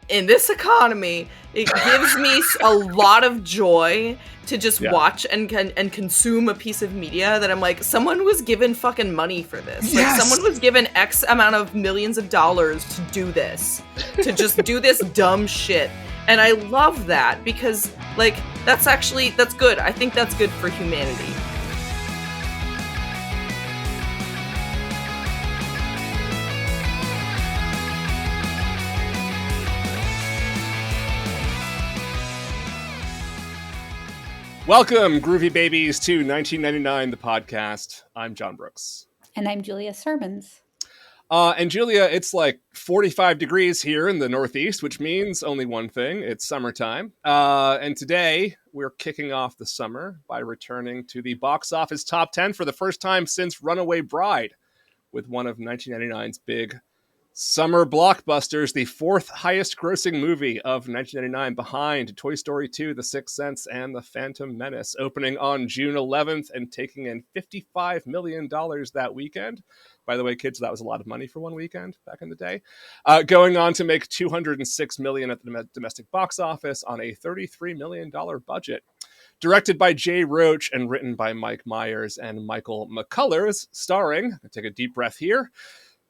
in this economy, it gives me a lot of joy to just watch and consume a piece of media that I'm like, someone was given fucking money for this. Yes! Like, someone was given X amount of millions of dollars to do this, to just do this dumb shit. And I love that because, like, that's good. I think that's good for humanity. Welcome, groovy babies, to 1999, the podcast. I'm John Brooks. And I'm Julia Sermons. And Julia, it's like 45 degrees here in the Northeast, which means only one thing. It's summertime. And today, we're kicking off the summer by returning to the box office top 10 for the first time since Runaway Bride, with one of 1999's big summer blockbusters, the fourth highest grossing movie of 1999 behind Toy Story 2, The Sixth Sense, and The Phantom Menace, opening on June 11th and taking in $55 million that weekend. By the way, kids, that was a lot of money for one weekend back in the day. Going on to make $206 million at the domestic box office on a $33 million budget. Directed by Jay Roach and written by Mike Myers and Michael McCullers, starring, take a deep breath here,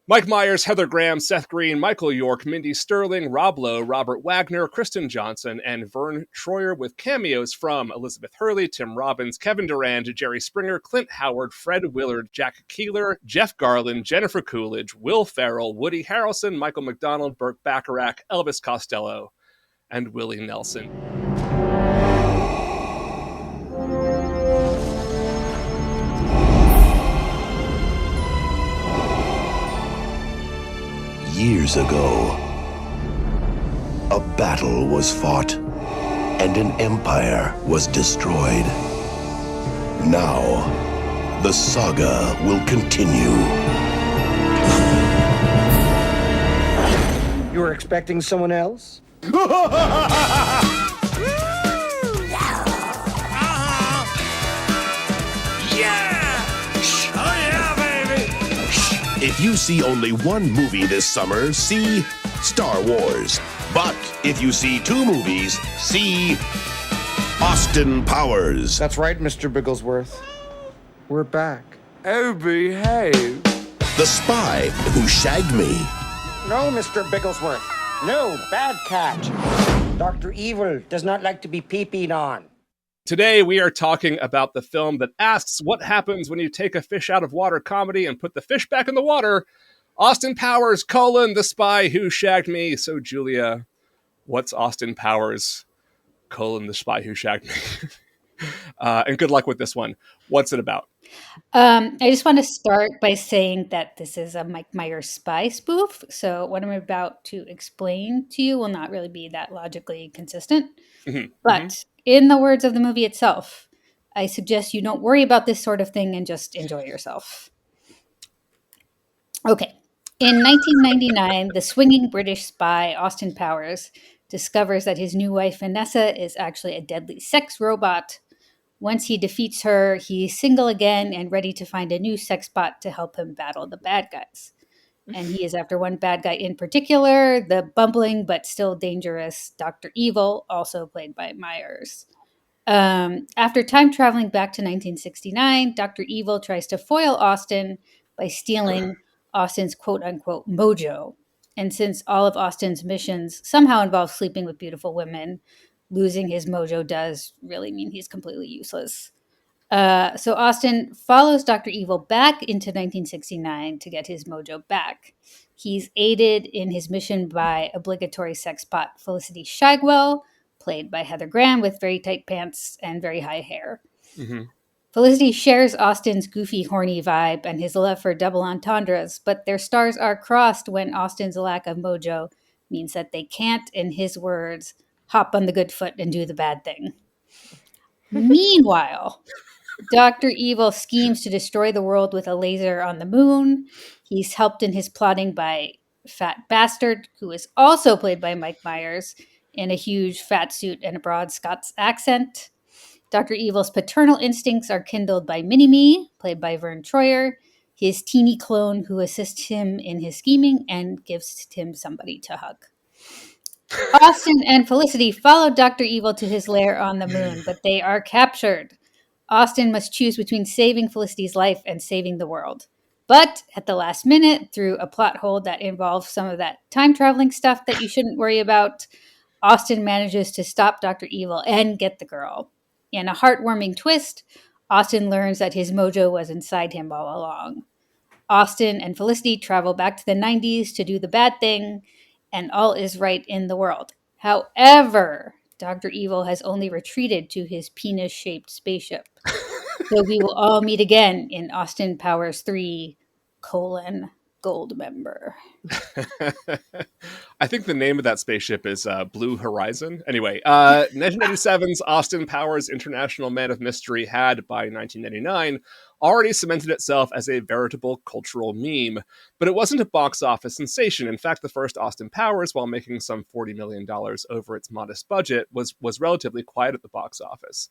Mike Myers, Heather Graham, Seth Green, Michael York, Mindy Sterling, Rob Lowe, Robert Wagner, Kristen Johnson, and Vern Troyer, with cameos from Elizabeth Hurley, Tim Robbins, Kevin Durand, Jerry Springer, Clint Howard, Fred Willard, Jack Keeler, Jeff Garlin, Jennifer Coolidge, Will Ferrell, Woody Harrelson, Michael McDonald, Burt Bacharach, Elvis Costello, and Willie Nelson. Years ago, a battle was fought and an empire was destroyed. Now, the saga will continue. You were expecting someone else? If you see only one movie this summer, see Star Wars. But if you see two movies, see Austin Powers. That's right, Mr. Bigglesworth. We're back. Oh, behave. The Spy Who Shagged Me. No, Mr. Bigglesworth. No, bad catch. Dr. Evil does not like to be pee-peed on. Today, we are talking about the film that asks what happens when you take a fish out of water comedy and put the fish back in the water. Austin Powers, The Spy Who Shagged Me. So, Julia, what's Austin Powers, The Spy Who Shagged Me? And good luck with this one. What's it about? I just want to start by saying that this is a Mike Myers spy spoof. So what I'm about to explain to you will not really be that logically consistent. Mm-hmm. But in the words of the movie itself, I suggest you don't worry about this sort of thing and just enjoy yourself. Okay. In 1999, the swinging British spy Austin Powers discovers that his new wife Vanessa is actually a deadly sex robot. Once he defeats her, he's single again and ready to find a new sex bot to help him battle the bad guys. And he is after one bad guy in particular, the bumbling but still dangerous Dr. Evil, also played by Myers. After time traveling back to 1969, Dr. Evil tries to foil Austin by stealing Austin's quote-unquote mojo. And since all of Austin's missions somehow involve sleeping with beautiful women, losing his mojo does really mean he's completely useless. So Austin follows Dr. Evil back into 1969 to get his mojo back. He's aided in his mission by obligatory sex bot Felicity Shagwell, played by Heather Graham, with very tight pants and very high hair. Mm-hmm. Felicity shares Austin's goofy, horny vibe and his love for double entendres, but their stars are crossed when Austin's lack of mojo means that they can't, in his words, hop on the good foot and do the bad thing. Meanwhile, Dr. Evil schemes to destroy the world with a laser on the moon. He's helped in his plotting by Fat Bastard, who is also played by Mike Myers, in a huge fat suit and a broad Scots accent. Dr. Evil's paternal instincts are kindled by Mini-Me, played by Vern Troyer, his teeny clone who assists him in his scheming and gives him somebody to hug. Austin and Felicity follow Dr. Evil to his lair on the moon, but they are captured. Austin must choose between saving Felicity's life and saving the world. But at the last minute, through a plot hole that involves some of that time traveling stuff that you shouldn't worry about, Austin manages to stop Dr. Evil and get the girl. In a heartwarming twist, Austin learns that his mojo was inside him all along. Austin and Felicity travel back to the 90s to do the bad thing, and all is right in the world. However, Dr. Evil has only retreated to his penis-shaped spaceship. So we will all meet again in Austin Powers 3, Goldmember. I think the name of that spaceship is Blue Horizon. Anyway, 1997's Austin Powers International Man of Mystery had, by 1999, already cemented itself as a veritable cultural meme. But it wasn't a box office sensation. In fact, the first Austin Powers, while making some $40 million over its modest budget, was relatively quiet at the box office.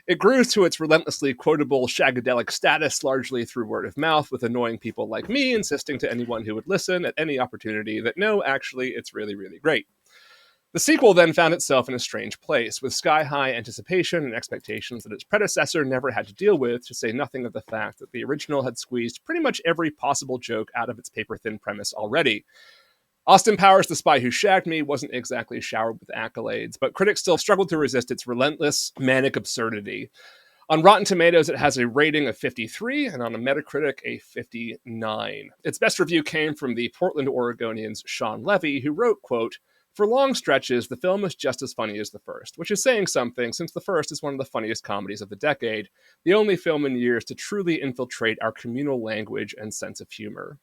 It grew to its relentlessly quotable shagadelic status largely through word of mouth, with annoying people like me insisting to anyone who would listen at any opportunity that no, actually, it's really, really great. The sequel then found itself in a strange place, with sky-high anticipation and expectations that its predecessor never had to deal with, to say nothing of the fact that the original had squeezed pretty much every possible joke out of its paper-thin premise already. Austin Powers, The Spy Who Shagged Me wasn't exactly showered with accolades, but critics still struggled to resist its relentless, manic absurdity. On Rotten Tomatoes, it has a rating of 53, and on a Metacritic, a 59. Its best review came from the Portland Oregonian's Sean Levy, who wrote, quote, "For long stretches, the film is just as funny as the first, which is saying something, since the first is one of the funniest comedies of the decade, the only film in years to truly infiltrate our communal language and sense of humor."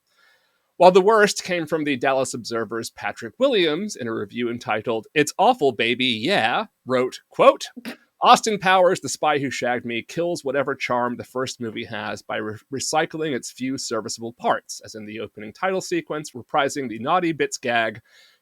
While the worst came from the Dallas Observer's Patrick Williams in a review entitled, "It's Awful, Baby, Yeah," wrote, quote, "Austin Powers, The Spy Who Shagged Me, kills whatever charm the first movie has by recycling its few serviceable parts, as in the opening title sequence, reprising the naughty bits gag,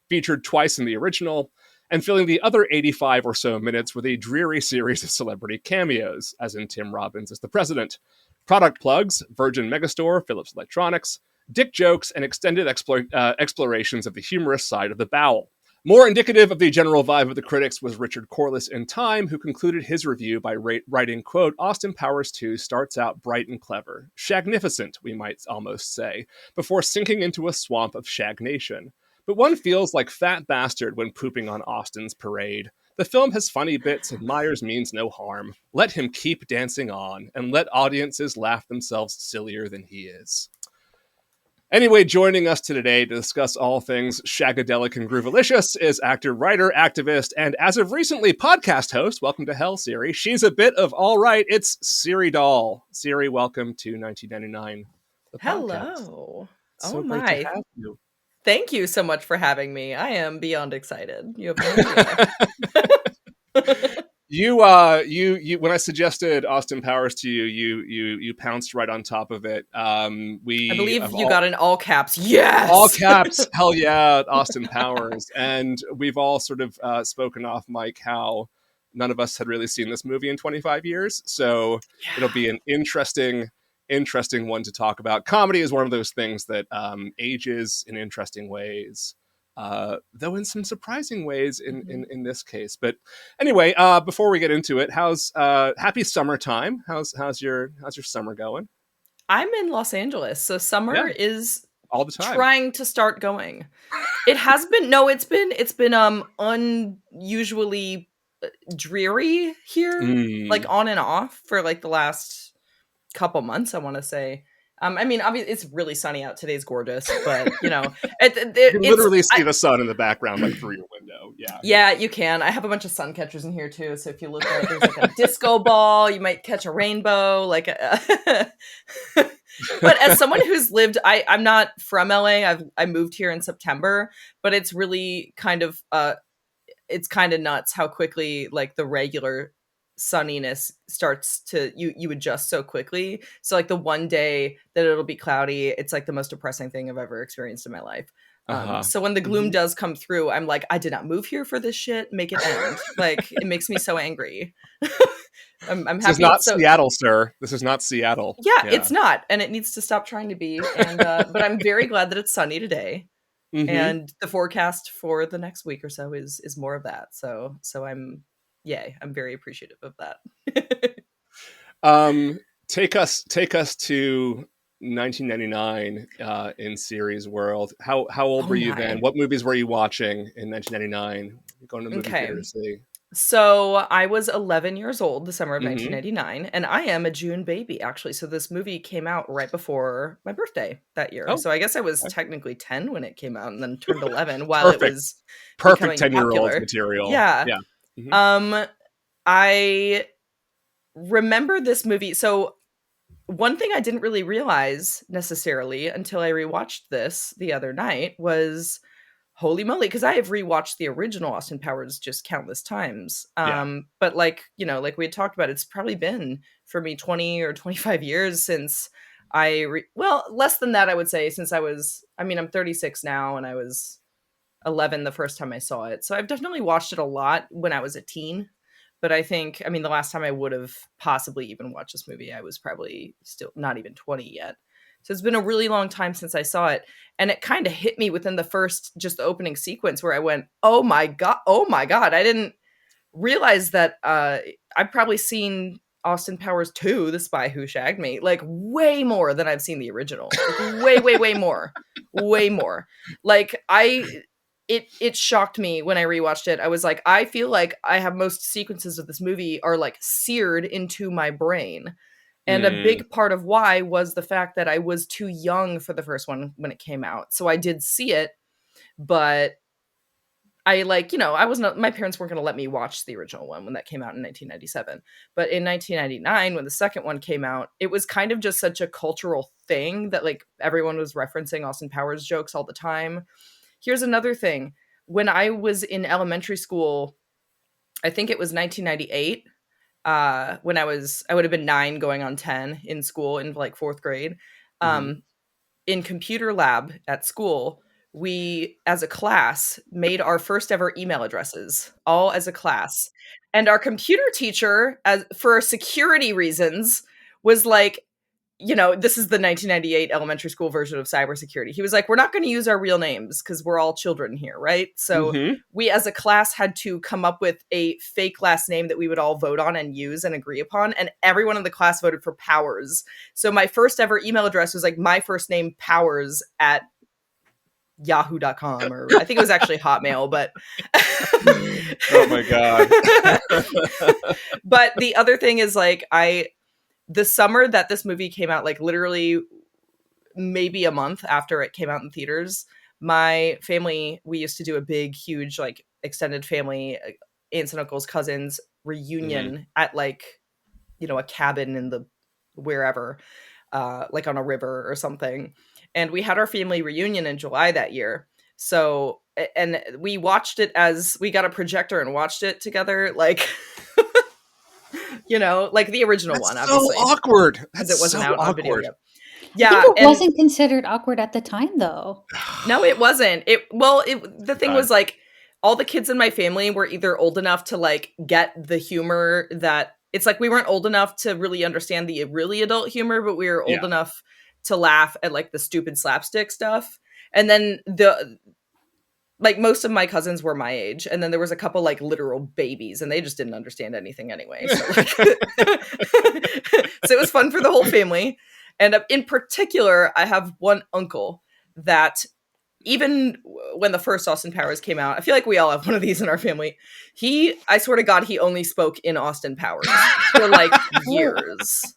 featured twice in the original, and filling the other 85 or so minutes with a dreary series of celebrity cameos, as in Tim Robbins as the president, product plugs, Virgin Megastore, Philips Electronics, dick jokes, and extended explorations of the humorous side of the bowel. More indicative of the general vibe of the critics was Richard Corliss in Time, who concluded his review by writing, quote, "Austin Powers 2 starts out bright and clever, shagnificent, we might almost say, before sinking into a swamp of shagnation. But one feels like fat bastard when pooping on Austin's parade. The film has funny bits and Myers means no harm. Let him keep dancing on, and let audiences laugh themselves sillier than he is." Anyway, joining us today to discuss all things shagadelic and groovalicious is actor, writer, activist, and as of recently, podcast host. Welcome to hell, Siri. She's a bit of all right. It's Siri Dahl. Siri, welcome to 1999. The podcast. Hello. So Oh great my. to have you. Thank you so much for having me. I am beyond excited. You have no idea. You when I suggested Austin Powers to you, you pounced right on top of it. I believe you got in all caps. Yes! All caps. Hell yeah, Austin Powers. And we've all sort of spoken off mic how none of us had really seen this movie in 25 years. So It'll be an interesting one to talk about. Comedy is one of those things that ages in interesting ways. Though in some surprising ways in this case. But anyway, before we get into it, how's happy summertime? How's your summer going? I'm in Los Angeles, so summer is all the time trying to start going. It has been it's been unusually dreary here, like on and off for like the last couple months, I want to say. I mean, obviously, it's really sunny out. Today's gorgeous, but you know, you can literally see the sun in the background, like through your window. Yeah, you can. I have a bunch of sun catchers in here too. So if you look at, there's like a disco ball, you might catch a rainbow. Like, but as someone who's lived, I'm not from LA. I moved here in September, but it's really kind of it's kind of nuts how quickly like the regular sunniness starts to you adjust so quickly. So like the one day that it'll be cloudy, it's like the most depressing thing I've ever experienced in my life. So when the gloom does come through, I'm like, I did not move here for this shit. Make it end. Like it makes me so angry. I'm happy. This is not Seattle, sir. This is not Seattle. Yeah, it's not, and it needs to stop trying to be. And but I'm very glad that it's sunny today. Mm-hmm. and the forecast for the next week or so is more of that. So I'm very appreciative of that. Take us to 1999 in series world. How old Oh were you then? my. What movies were you watching in 1999? Going to the movie Okay. theater to see? So I was 11 years old the summer of Mm-hmm. 1999, and I am a June baby, actually. So this movie came out right before my birthday that year. Oh, So I guess I was okay. technically 10 when it came out and then turned 11 while it Perfect. was Perfect becoming 10-year-old popular. material. Yeah. Yeah. Mm-hmm. Um, I remember this movie. So one thing I didn't really realize necessarily until I rewatched this the other night was holy moly, because I have rewatched the original Austin Powers just countless times. Yeah. But like, like we had talked about, it's probably been for me 20 or 25 years since well, less than that, I would say, since I'm 36 now, and I was 11 the first time I saw it. So I've definitely watched it a lot when I was a teen. But the last time I would have possibly even watched this movie, I was probably still not even 20 yet. So it's been a really long time since I saw it. And it kind of hit me within just the opening sequence where I went, oh my God. I didn't realize that I've probably seen Austin Powers 2, The Spy Who Shagged Me, like way more than I've seen the original. Like way more. Way more. Like it shocked me when I rewatched it. I was like, I feel like I have most sequences of this movie are like seared into my brain. And a Mm. big part of why was the fact that I was too young for the first one when it came out. So I did see it, but I I wasn't, my parents weren't going to let me watch the original one when that came out in 1997. But in 1999, when the second one came out, it was kind of just such a cultural thing that like everyone was referencing Austin Powers jokes all the time. Here's another thing. When I was in elementary school, I think it was 1998, when I would have been 9 going on 10 in school in like 4th grade. Mm-hmm. In computer lab at school, we as a class made our first ever email addresses, all as a class. And our computer teacher, as for security reasons, was like, this is the 1998 elementary school version of cybersecurity. He was like, we're not going to use our real names because we're all children here, right? So Mm-hmm. we as a class had to come up with a fake last name that we would all vote on and use and agree upon. And everyone in the class voted for Powers. So my first ever email address was like my first name Powers at yahoo.com, or I think it was actually Hotmail, but Oh my God. but the other thing is like the summer that this movie came out, like literally maybe a month after it came out in theaters, my family, we used to do a big, huge, like extended family, aunts and uncles, cousins reunion at like, a cabin in the wherever, like on a river or something. And we had our family reunion in July that year. So, and we watched it as we got a projector and watched it together, like, like the original That's one, so obviously, awkward. because That's it wasn't so out on video awkward. yet. I Yeah, think it and wasn't considered awkward at the time, though. no, it wasn't. The thing God. was like all the kids in my family were either old enough to like get the humor that it's like we weren't old enough to really understand the really adult humor, but we were old Yeah. enough to laugh at like the stupid slapstick stuff. And then like most of my cousins were my age, and then there was a couple like literal babies, and they just didn't understand anything anyway. So, like, so it was fun for the whole family. And in particular, I have one uncle that even when the first Austin Powers came out, I feel like we all have one of these in our family. I swear to God, he only spoke in Austin Powers for like years.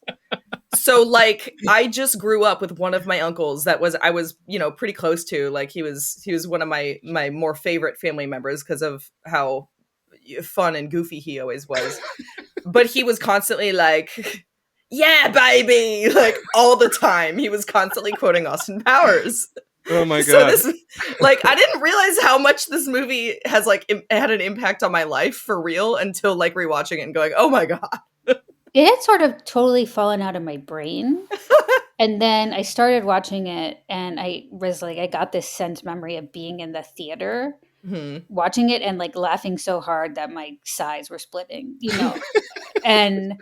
So like I just grew up with one of my uncles I was pretty close to. Like he was one of my more favorite family members because of how fun and goofy he always was. But he was constantly like, yeah, baby, like all the time. He was constantly quoting Austin Powers. Oh my So God. this, like, I didn't realize how much this movie has like had an impact on my life for real until like rewatching it and going, oh my God. It had sort of totally fallen out of my brain. And then I started watching it, and I was like, I got this sense memory of being in the theater, watching it, and like laughing so hard that my sides were splitting, And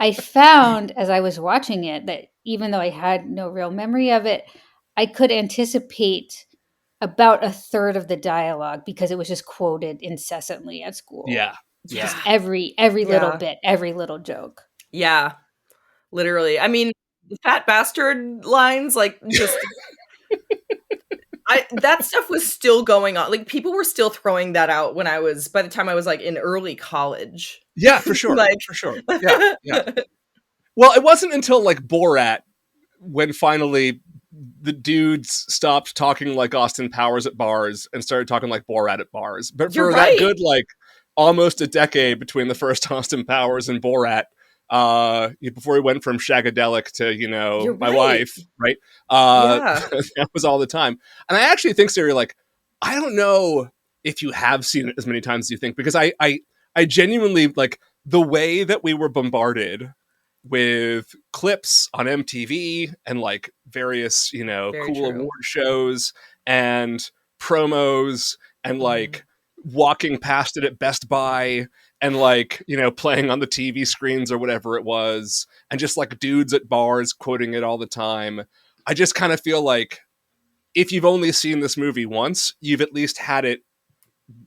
I found as I was watching it that even though I had no real memory of it, I could anticipate about a third of the dialogue because it was just quoted incessantly at school. Yeah. Just every little bit, every little joke. Yeah. Literally. I mean, the fat bastard lines, like, just that stuff was still going on. Like, people were still throwing that out by the time I was like in early college. Yeah, for sure. Like, for sure. Yeah. Well, it wasn't until like Borat when finally the dudes stopped talking like Austin Powers at bars and started talking like Borat at bars. But You're for right. that good, like, almost a decade between the first Austin Powers and Borat, before he went from Shagadelic to, You're my right. wife, right? Yeah. That was all the time. And I actually think, Siri, like, I don't know if you have seen it as many times as you think, because I genuinely, like, the way that we were bombarded with clips on MTV and like various, Very cool true. award shows and promos and like walking past it at Best Buy and like, playing on the TV screens or whatever it was, and just like dudes at bars quoting it all the time. I just kind of feel like if you've only seen this movie once, you've at least had it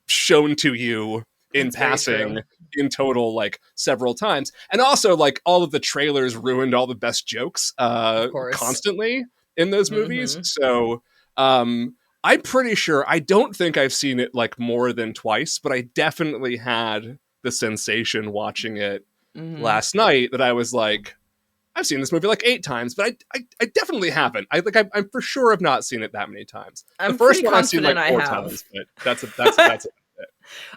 shown to you in That's very passing true. in total, like, several times. And also, like, all of the trailers ruined all the best jokes course. constantly in those movies. So I'm pretty sure, I don't think I've seen it like more than twice, but I definitely had the sensation watching it last night that I was like, I've seen this movie like 8 times, but I definitely haven't. I'm for sure have not seen it that many times. I'm The first pretty one I've seen like confident 4 I have. times, but that's it.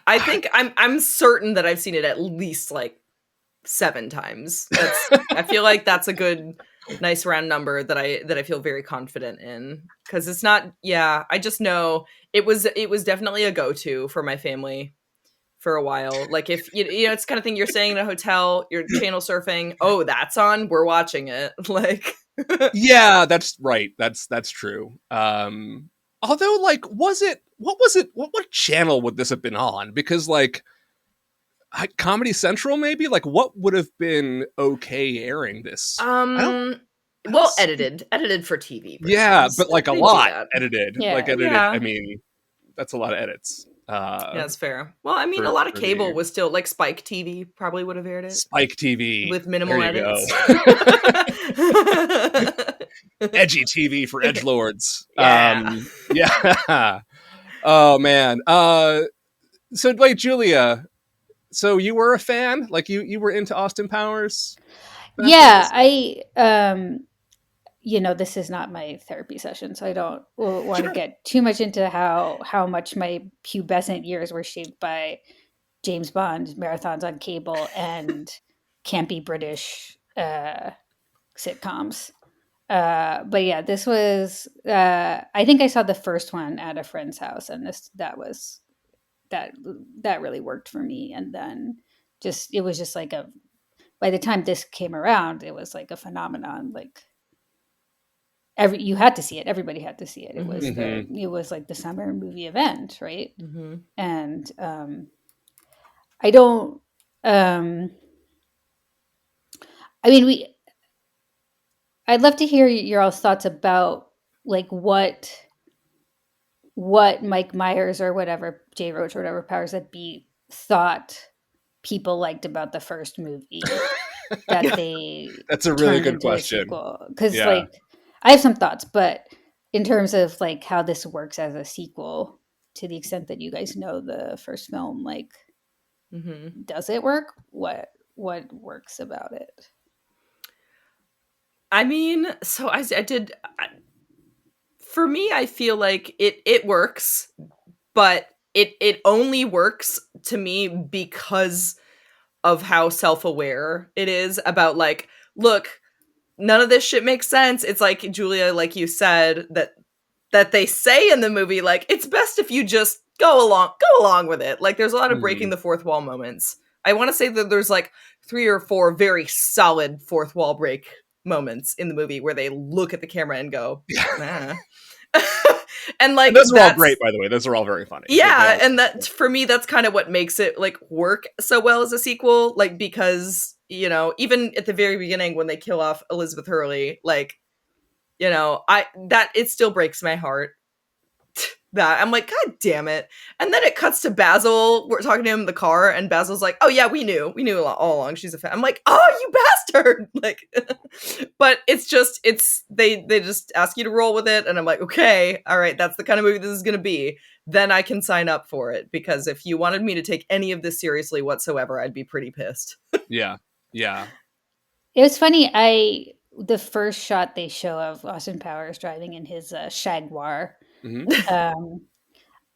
I think I'm certain that I've seen it at least like 7 times. I feel like that's a good, nice round number that I feel very confident in, because it's not. Yeah, I just know it was definitely a go-to for my family for a while. Like, if it's the kind of thing you're staying in a hotel, you're channel surfing. Oh, that's on. We're watching it. Like, Yeah, that's right. That's true. Although, like, what channel would this have been on? Because, like, Comedy Central, maybe? Like, what would have been okay airing this? well, edited for TV. Yeah, versions. but like a They do lot that. edited. Yeah. Like, edited. Yeah. I mean, that's a lot of edits. Yeah, that's fair. Well, I mean, for- a lot of for cable the- was still like Spike TV probably would have aired it Spike TV. with minimal There you edits. Edgy TV for edgelords. Yeah. Yeah. Oh man. So wait, Julia. So you were a fan? Like you were into Austin Powers? Yeah, this is not my therapy session, so I don't want to get too much into how much my pubescent years were shaped by James Bond marathons on cable and campy British sitcoms. But yeah, this was. I think I saw the first one at a friend's house, and that really worked for me. And then it was just like by the time this came around, it was like a phenomenon. Like you had to see it. Everybody had to see it. It was it was like the summer movie event, right? And I don't. I mean, I'd love to hear your all's thoughts about like what Mike Myers or whatever, Jay Roach or whatever powers that be thought people liked about the first movie that they That's a really good question. Because like I have some thoughts, but in terms of like how this works as a sequel, to the extent that you guys know the first film, like does it work? What works about it? I mean, so I did. For me, I feel like it works, but it only works to me because of how self-aware it is about, like, look, none of this shit makes sense. It's like, Julia, like you said, that they say in the movie, like, it's best if you just go along with it. Like, there's a lot of breaking the fourth wall moments. I want to say that there's like 3 or 4 very solid fourth wall break moments in the movie where they look at the camera and go, nah. And like, those are all great, by the way. Those are all very funny. Yeah, and that, for me, that's kind of what makes it like work so well as a sequel. Like, because, even at the very beginning when they kill off Elizabeth Hurley, like, it still breaks my heart that. I'm like, God damn it. And then it cuts to Basil. We're talking to him in the car, and Basil's like, oh yeah, we knew all along she's a fan. I'm like, oh, you bastard. Like, but they just ask you to roll with it, and I'm like, okay, all right, that's the kind of movie this is gonna be. Then I can sign up for it, because if you wanted me to take any of this seriously whatsoever, I'd be pretty pissed. Yeah. It was funny. The first shot they show of Austin Powers driving in his Jaguar, Mm-hmm.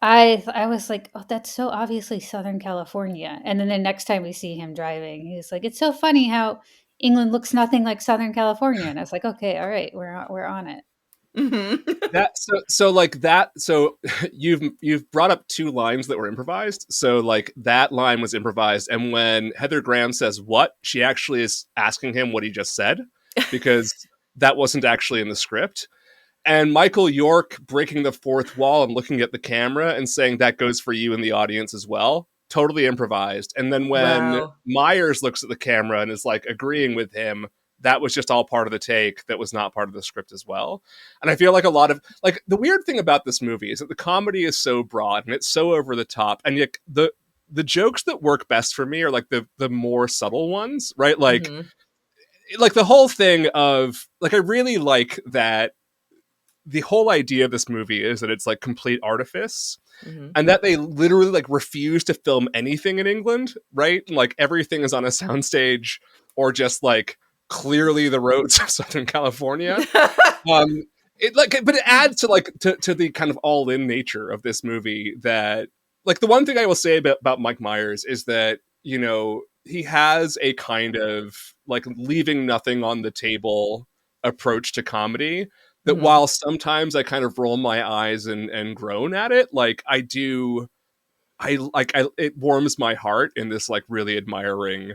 I was like, oh, that's so obviously Southern California. And then the next time we see him driving, he's like, it's so funny how England looks nothing like Southern California. And I was like, okay, all right, we're on it. Mm-hmm. So you've brought up two lines that were improvised. So like that line was improvised, and when Heather Graham says what, she actually is asking him what he just said, because that wasn't actually in the script. And Michael York breaking the fourth wall and looking at the camera and saying that goes for you in the audience as well. Totally improvised. And then when Wow. Myers looks at the camera and is like agreeing with him, that was just all part of the take. That was not part of the script as well. And I feel like a lot of like the weird thing about this movie is that the comedy is so broad and it's so over the top. And yet the jokes that work best for me are like the more subtle ones, right? Like, Mm-hmm. like the whole thing of like, I really like that the whole idea of this movie is that it's like complete artifice, Mm-hmm. and that they literally like refuse to film anything in England, right? Like everything is on a soundstage or just like clearly the roads of Southern California. It like, but it adds to like to the kind of all in nature of this movie. That like the one thing I will say about Mike Myers is that, you know, he has a kind of like leaving nothing on the table approach to comedy that Mhm. while sometimes I kind of roll my eyes and groan at it, like I do, it warms my heart in this like really admiring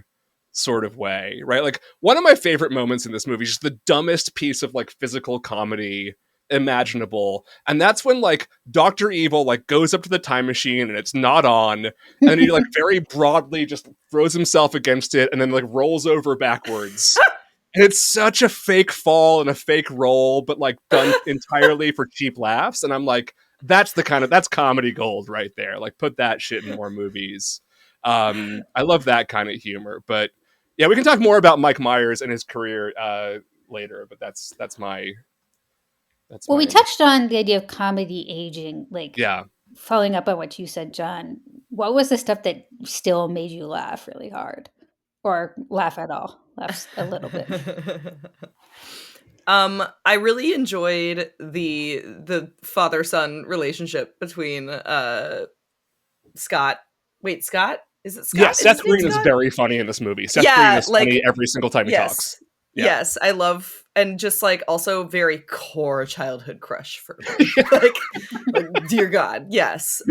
sort of way, right? Like one of my favorite moments in this movie is just the dumbest piece of like physical comedy imaginable, and that's when like Dr. Evil like goes up to the time machine and it's not on, and he like very broadly just throws himself against it and then like rolls over backwards. And it's such a fake fall and a fake roll, but like done entirely for cheap laughs. And I'm like, that's comedy gold right there. Like put that shit in more movies. I love that kind of humor. But yeah, we can talk more about Mike Myers and his career later. But that's Well, we my touched on the idea of comedy aging, like yeah. following up on what you said, John. What was the stuff that still made you laugh really hard? Or laugh at all? Laugh a little bit. I really enjoyed the father-son relationship between Scott. Wait, Scott? Is it Scott? Yeah, Is Seth his name Green is Scott? very funny in this movie. Seth Yeah, Green is like- funny every single time he talks. Yeah. Yes, I love, and just like also very core childhood crush for me. like dear God, yes.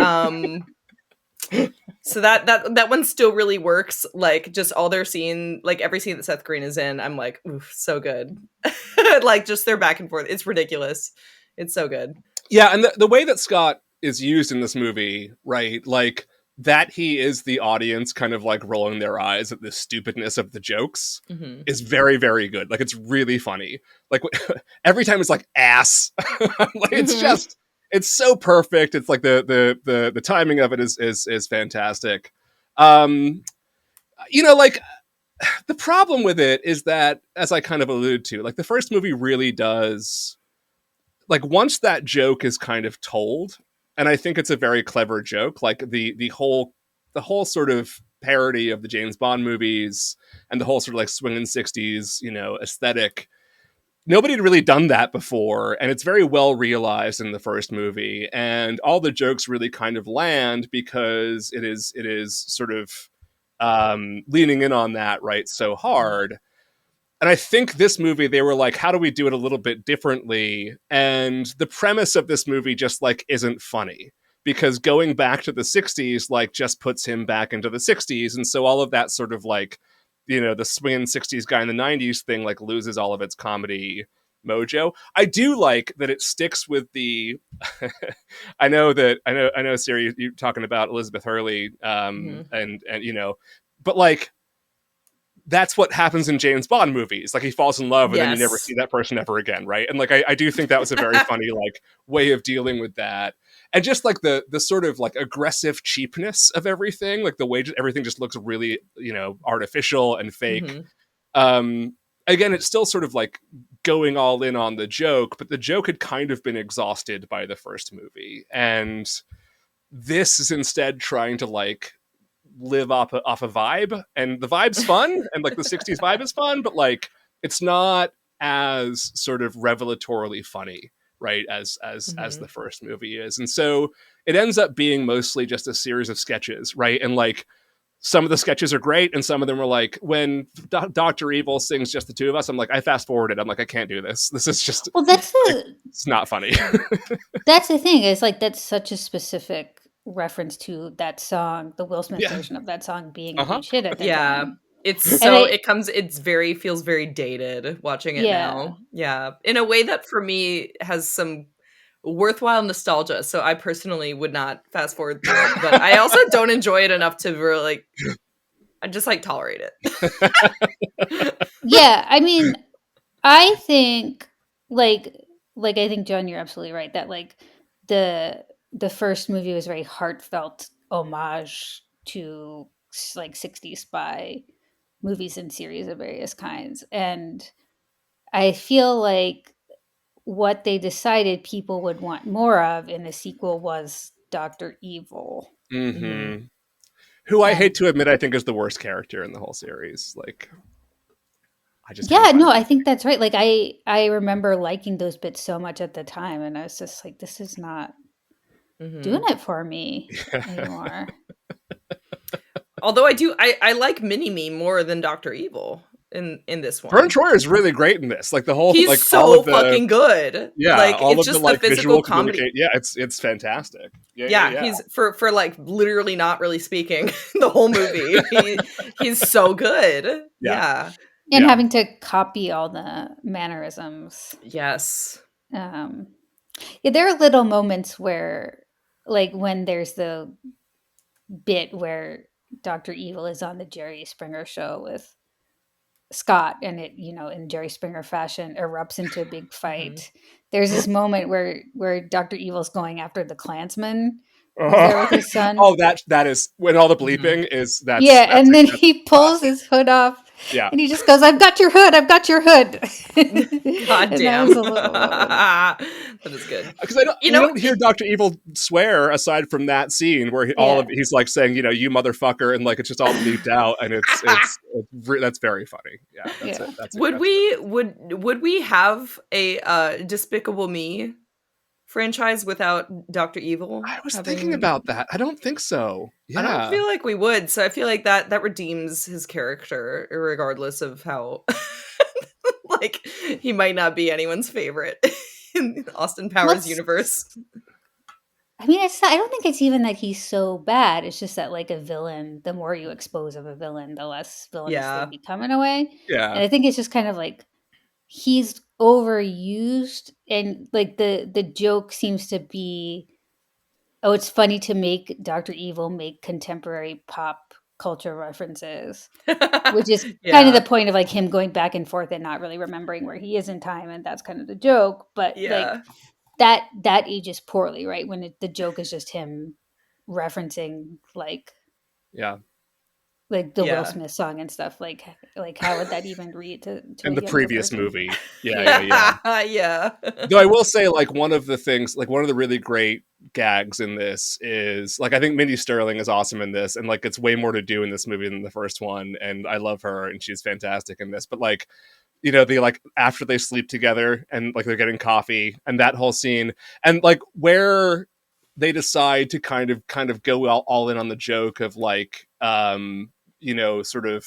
So that one still really works. Like just all their scene, like every scene that Seth Green is in, I'm like, oof, so good. Like just their back and forth, it's ridiculous. It's so good. Yeah, and the way that Scott is used in this movie, right? Like that he is the audience kind of like rolling their eyes at the stupidness of the jokes Mhm. is very, very good. Like it's really funny. Like every time it's like ass. Like, it's Mhm. just it's so perfect. It's like the timing of it is fantastic. You know, like the problem with it is that, as I kind of alluded to, like the first movie really does, like once that joke is kind of told, and I think it's a very clever joke, like the whole sort of parody of the James Bond movies and the whole sort of like swinging 60s, you know, aesthetic. Nobody had really done that before, and it's very well realized in the first movie, and all the jokes really kind of land because it is sort of leaning in on that right so hard. And I think this movie, they were like, how do we do it a little bit differently? And the premise of this movie just like isn't funny, because going back to the 60s like just puts him back into the 60s, and so all of that sort of like, you know, the swinging 60s guy in the 90s thing like loses all of its comedy mojo. I do like that it sticks with the I know Siri, you're talking about Elizabeth Hurley and you know, but like that's what happens in James Bond movies. Like he falls in love and then you never Yes. see that person ever again, right? And like I do think that was a very funny like way of dealing with that. and just like the sort of like aggressive cheapness of everything, like the way everything just looks really, artificial and fake. Again, it's still sort of like going all in on the joke, but the joke had kind of been exhausted by the first movie, and this is instead trying to like live off a vibe, and the vibe's fun, and like the 60s vibe is fun, but like it's not as sort of revelatorily funny, right, as the first movie is. And so it ends up being mostly just a series of sketches, right? And like some of the sketches are great, and some of them are like, when Dr. Evil sings Just the Two of Us, I'm like, I fast forwarded. I'm like, I can't do this. This is just, Well, that's it's not funny. That's the thing. Is like that's such a specific reference to that song, the Will Smith version of that song being a huge hit at the time. It's so feels very dated watching it now. Yeah. In a way that for me has some worthwhile nostalgia. So I personally would not fast forward through it, but I also don't enjoy it enough to really I just like tolerate it. Yeah, I mean, I think like I think, John, you're absolutely right that like the first movie was very heartfelt homage to like 60s spy movies and series of various kinds, and I feel like what they decided people would want more of in the sequel was Dr. Evil. Mm-hmm. Who I hate to admit I think is the worst character in the whole series. Like, I think that's right. Like I remember liking those bits so much at the time, and I was just like, this is not doing it for me anymore. Although I like Mini-Me more than Dr. Evil in this one. Vern Troyer is really great in this. Like the whole, he's like so all of the, fucking good. Yeah, like all it's of just the like physical comedy. Yeah, it's fantastic. Yeah, he's for like literally not really speaking the whole movie. He's so good. Yeah. And having to copy all the mannerisms. Yes. There are little moments where, like when there's the bit where Dr. Evil is on the Jerry Springer show with Scott, and it, in Jerry Springer fashion, erupts into a big fight. There's this moment where Dr. Evil's going after the Klansman there with his son. Oh, that is when all the bleeping is that's and then he pulls his hood off. Yeah. And he just goes, I've got your hood. God damn. That is good. Because you don't hear Dr. Evil swear aside from that scene where he's like saying, you motherfucker, and like it's just all bleeped out, and it's that's very funny. Yeah. Would we have a Despicable Me franchise without Dr. Evil? I was thinking about that. I don't think so. Yeah. I don't feel like we would. So I feel like that redeems his character, regardless of how like he might not be anyone's favorite in Austin Powers universe. I mean, I don't think it's even that he's so bad. It's just that like a villain, the more you expose of a villain, the less villainous they become in a way. Yeah. And I think it's just kind of like he's overused, and like the joke seems to be, it's funny to make Dr. Evil make contemporary pop culture references, which is kind of the point of like him going back and forth and not really remembering where he is in time, and that's kind of the joke. But like that ages poorly, right? When the joke is just him referencing like the Will Smith song and stuff, like how would that even read to in the previous movie? Yeah. Yeah. Though I will say, like one of the really great gags in this is like I think Mindy Sterling is awesome in this, and like it's way more to do in this movie than the first one, and I love her and she's fantastic in this. But like they like after they sleep together and like they're getting coffee and that whole scene, and like where they decide to kind of go all in on the joke of like sort of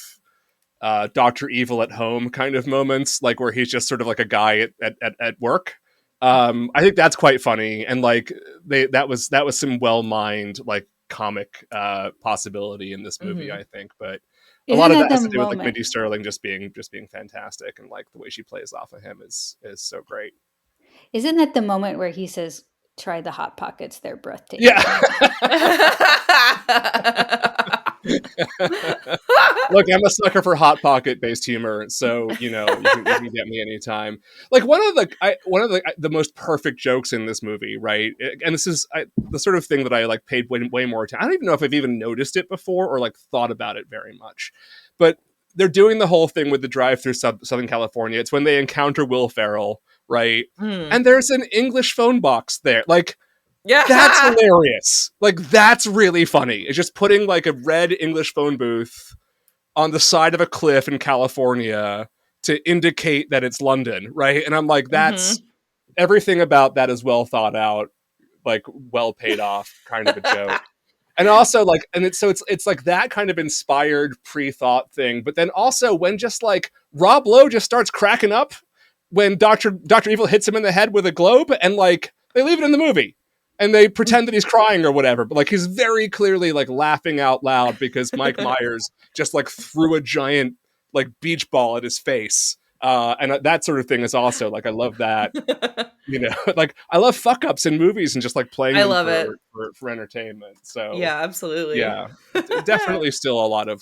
Dr. Evil at home kind of moments, like where he's just sort of like a guy at work. I think that's quite funny, and like that was some well-mined like comic possibility in this movie, I think. But a lot of that has to do with like Mindy Sterling just being fantastic, and like the way she plays off of him is so great. Isn't that the moment where he says, "Try the Hot Pockets, they're breathtaking"? Yeah. Look, I'm a sucker for hot pocket based humor, so you can get me anytime. Like one of the most perfect jokes in this movie, right? And this is the sort of thing that I like paid way more attention. I don't even know if I've even noticed it before or like thought about it very much, but they're doing the whole thing with the drive through Southern California. It's when they encounter Will Ferrell, right? And there's an English phone box there, like. Yeah, That's hilarious. Like, that's really funny. It's just putting like a red English phone booth on the side of a cliff in California to indicate that it's London, right? And I'm like, that's everything about that is well thought out, like well paid off kind of a joke. And also like, and it's like that kind of inspired pre-thought thing. But then also when just like Rob Lowe just starts cracking up when Dr. Evil hits him in the head with a globe, and like they leave it in the movie. And they pretend that he's crying or whatever, but like he's very clearly like laughing out loud because Mike Myers just like threw a giant like beach ball at his face. And that sort of thing is also like, I love that, like I love fuck ups in movies and just like playing them for entertainment. So yeah, absolutely. Yeah, definitely still a lot of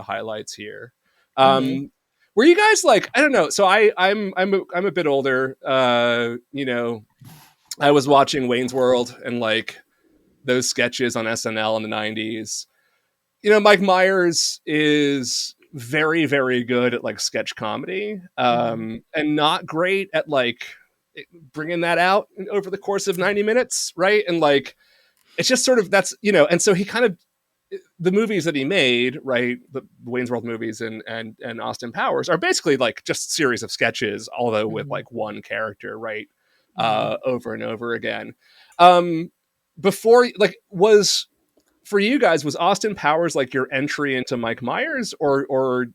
highlights here. Were you guys like, I don't know. So I'm a bit older, I was watching Wayne's World and like those sketches on SNL in the 90s. Mike Myers is very, very good at like sketch comedy, and not great at like bringing that out over the course of 90 minutes. Right. And like, it's just sort of, that's, and so he kind of, the movies that he made, right, the Wayne's World movies and Austin Powers are basically like just series of sketches, although with like one character, right? Over and over again. Before, like, for you guys, was Austin Powers like your entry into Mike Myers, or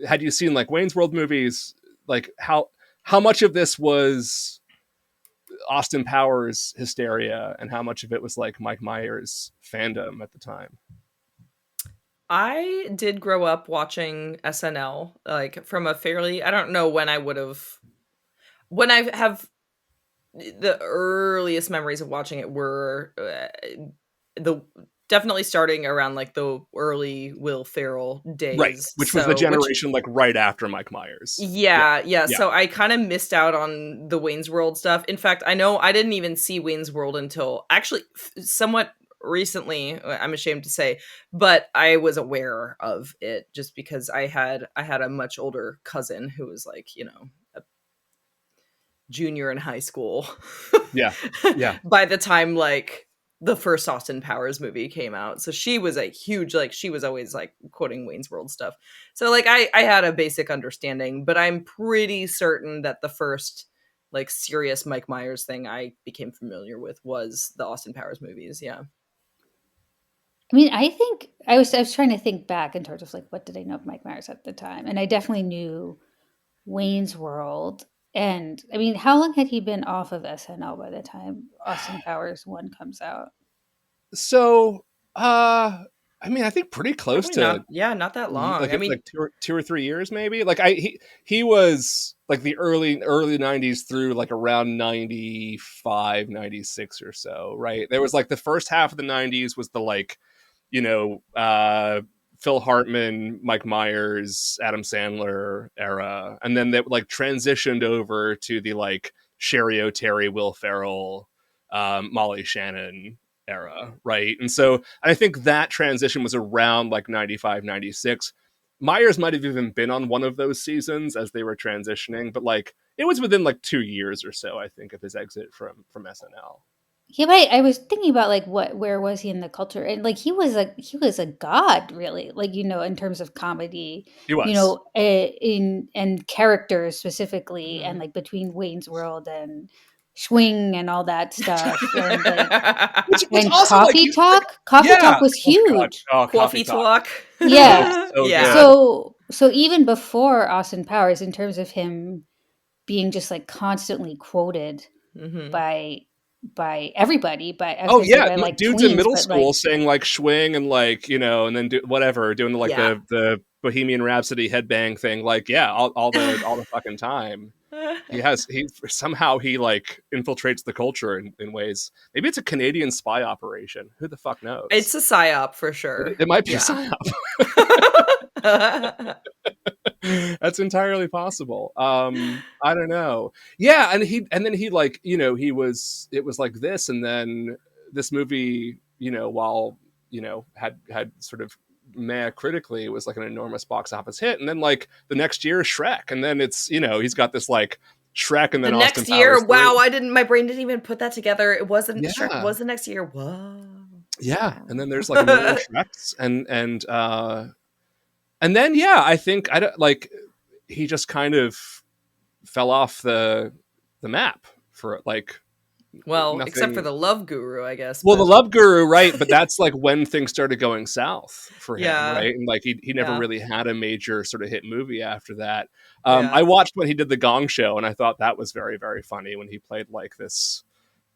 had you seen like Wayne's World movies? Like how much of this was Austin Powers hysteria and how much of it was like Mike Myers fandom at the time? I did grow up watching SNL, like from a fairly, I don't know when I have the earliest memories of watching it were definitely starting around like the early Will Ferrell days, right? Which was the generation like right after Mike Myers. Yeah. So I kind of missed out on the Wayne's World stuff. In fact, I know I didn't even see Wayne's World until actually somewhat recently, I'm ashamed to say, but I was aware of it just because I had a much older cousin who was like, a junior in high school. Yeah. By the time like the first Austin Powers movie came out. So she was a huge, like, she was always like quoting Wayne's World stuff. So like I had a basic understanding, but I'm pretty certain that the first like serious Mike Myers thing I became familiar with was the Austin Powers movies. Yeah. I mean, I think I was trying to think back in terms of like, what did I know of Mike Myers at the time? And I definitely knew Wayne's World. And I mean, how long had he been off of SNL by the time Austin Powers 1 comes out? So, I mean, I think pretty close to not that long. Like, I mean, like 2 or 3 years, maybe. Like he was like the early 90s through like around 95, 96 or so, right? There was like the first half of the 90s was the like, Phil Hartman, Mike Myers, Adam Sandler era, and then they like transitioned over to the like Sherry O'Terry, Will Ferrell, Molly Shannon era, right? And so I think that transition was around like 95, 96. Myers might have even been on one of those seasons as they were transitioning, but like it was within like 2 years or so, I think, of his exit from SNL. Yeah, right. I was thinking about like where was he in the culture, and like he was a god, really. Like in terms of comedy, he was. In characters specifically, and like between Wayne's World and Swing and all that stuff, and like which also, Coffee like, Talk. Coffee Talk was huge. Coffee Talk. Yeah. Yeah. So even before Austin Powers, in terms of him being just like constantly quoted by everybody, by like dudes tweens, in middle school like, saying like Swing and like and then doing like the Bohemian Rhapsody headbang thing, like all the fucking time. He somehow he like infiltrates the culture in ways. Maybe it's a Canadian spy operation. Who the fuck knows? It's a psyop for sure. It might be a Yeah. psyop. That's entirely possible. I don't know. Yeah, and then he like, it was like this, and then this movie, while had sort of meh critically, it was like an enormous box office hit, and then like the next year Shrek, and then it's he's got this like Shrek, and then The Austin next year, Powers 3. wow, my brain didn't even put that together. It wasn't Shrek, Yeah. it was the next year. Whoa. Yeah, and then there's like a million Shreks, and then I think I don't like he just kind of fell off the map for like Well, nothing. except for the Love Guru, I guess. Well, but- the Love Guru, right? But that's like when things started going south for him, Yeah. right? And like he never Yeah. really had a major sort of hit movie after that. Yeah. I watched when he did the Gong Show, and I thought that was very, very funny when he played like this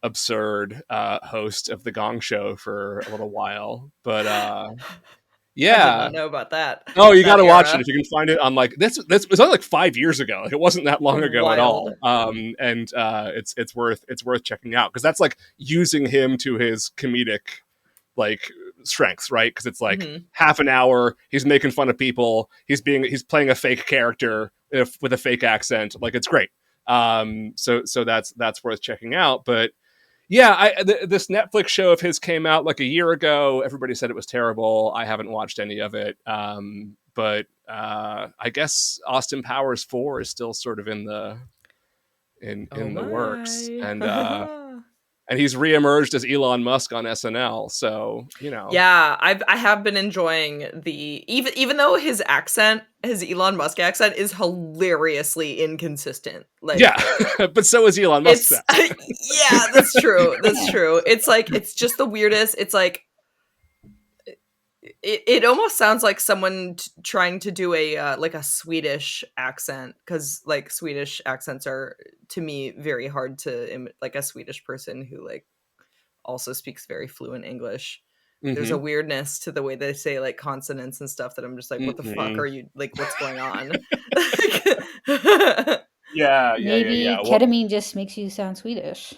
absurd host of the Gong Show for a little while. But I did yeah. not know about that. Oh, you that got to watch era. it if you can find it on like this was only like 5 years ago. Like, it wasn't that long ago at all. Wild. And it's worth checking out because that's like using him to his comedic like strengths, right? Because it's like Mhm. half an hour, he's making fun of people, he's playing a fake character with a fake accent. Like it's great. So that's worth checking out. But yeah, this Netflix show of his came out like a year ago. Everybody said it was terrible. I haven't watched any of it. But I guess Austin Powers 4 is still sort of in the works, and he's reemerged as Elon Musk on SNL. So Yeah, I have been enjoying even though his Elon Musk accent is hilariously inconsistent. Like yeah, but so is Elon Musk. yeah, that's true. That's true. It's like it's just the weirdest. It's like it almost sounds like someone trying to do a like a Swedish accent, because like Swedish accents are to me very hard to like a Swedish person who like also speaks very fluent English. There's a weirdness to the way they say like consonants and stuff that I'm just like, what the fuck are you like? What's going on? Maybe Well, ketamine just makes you sound Swedish.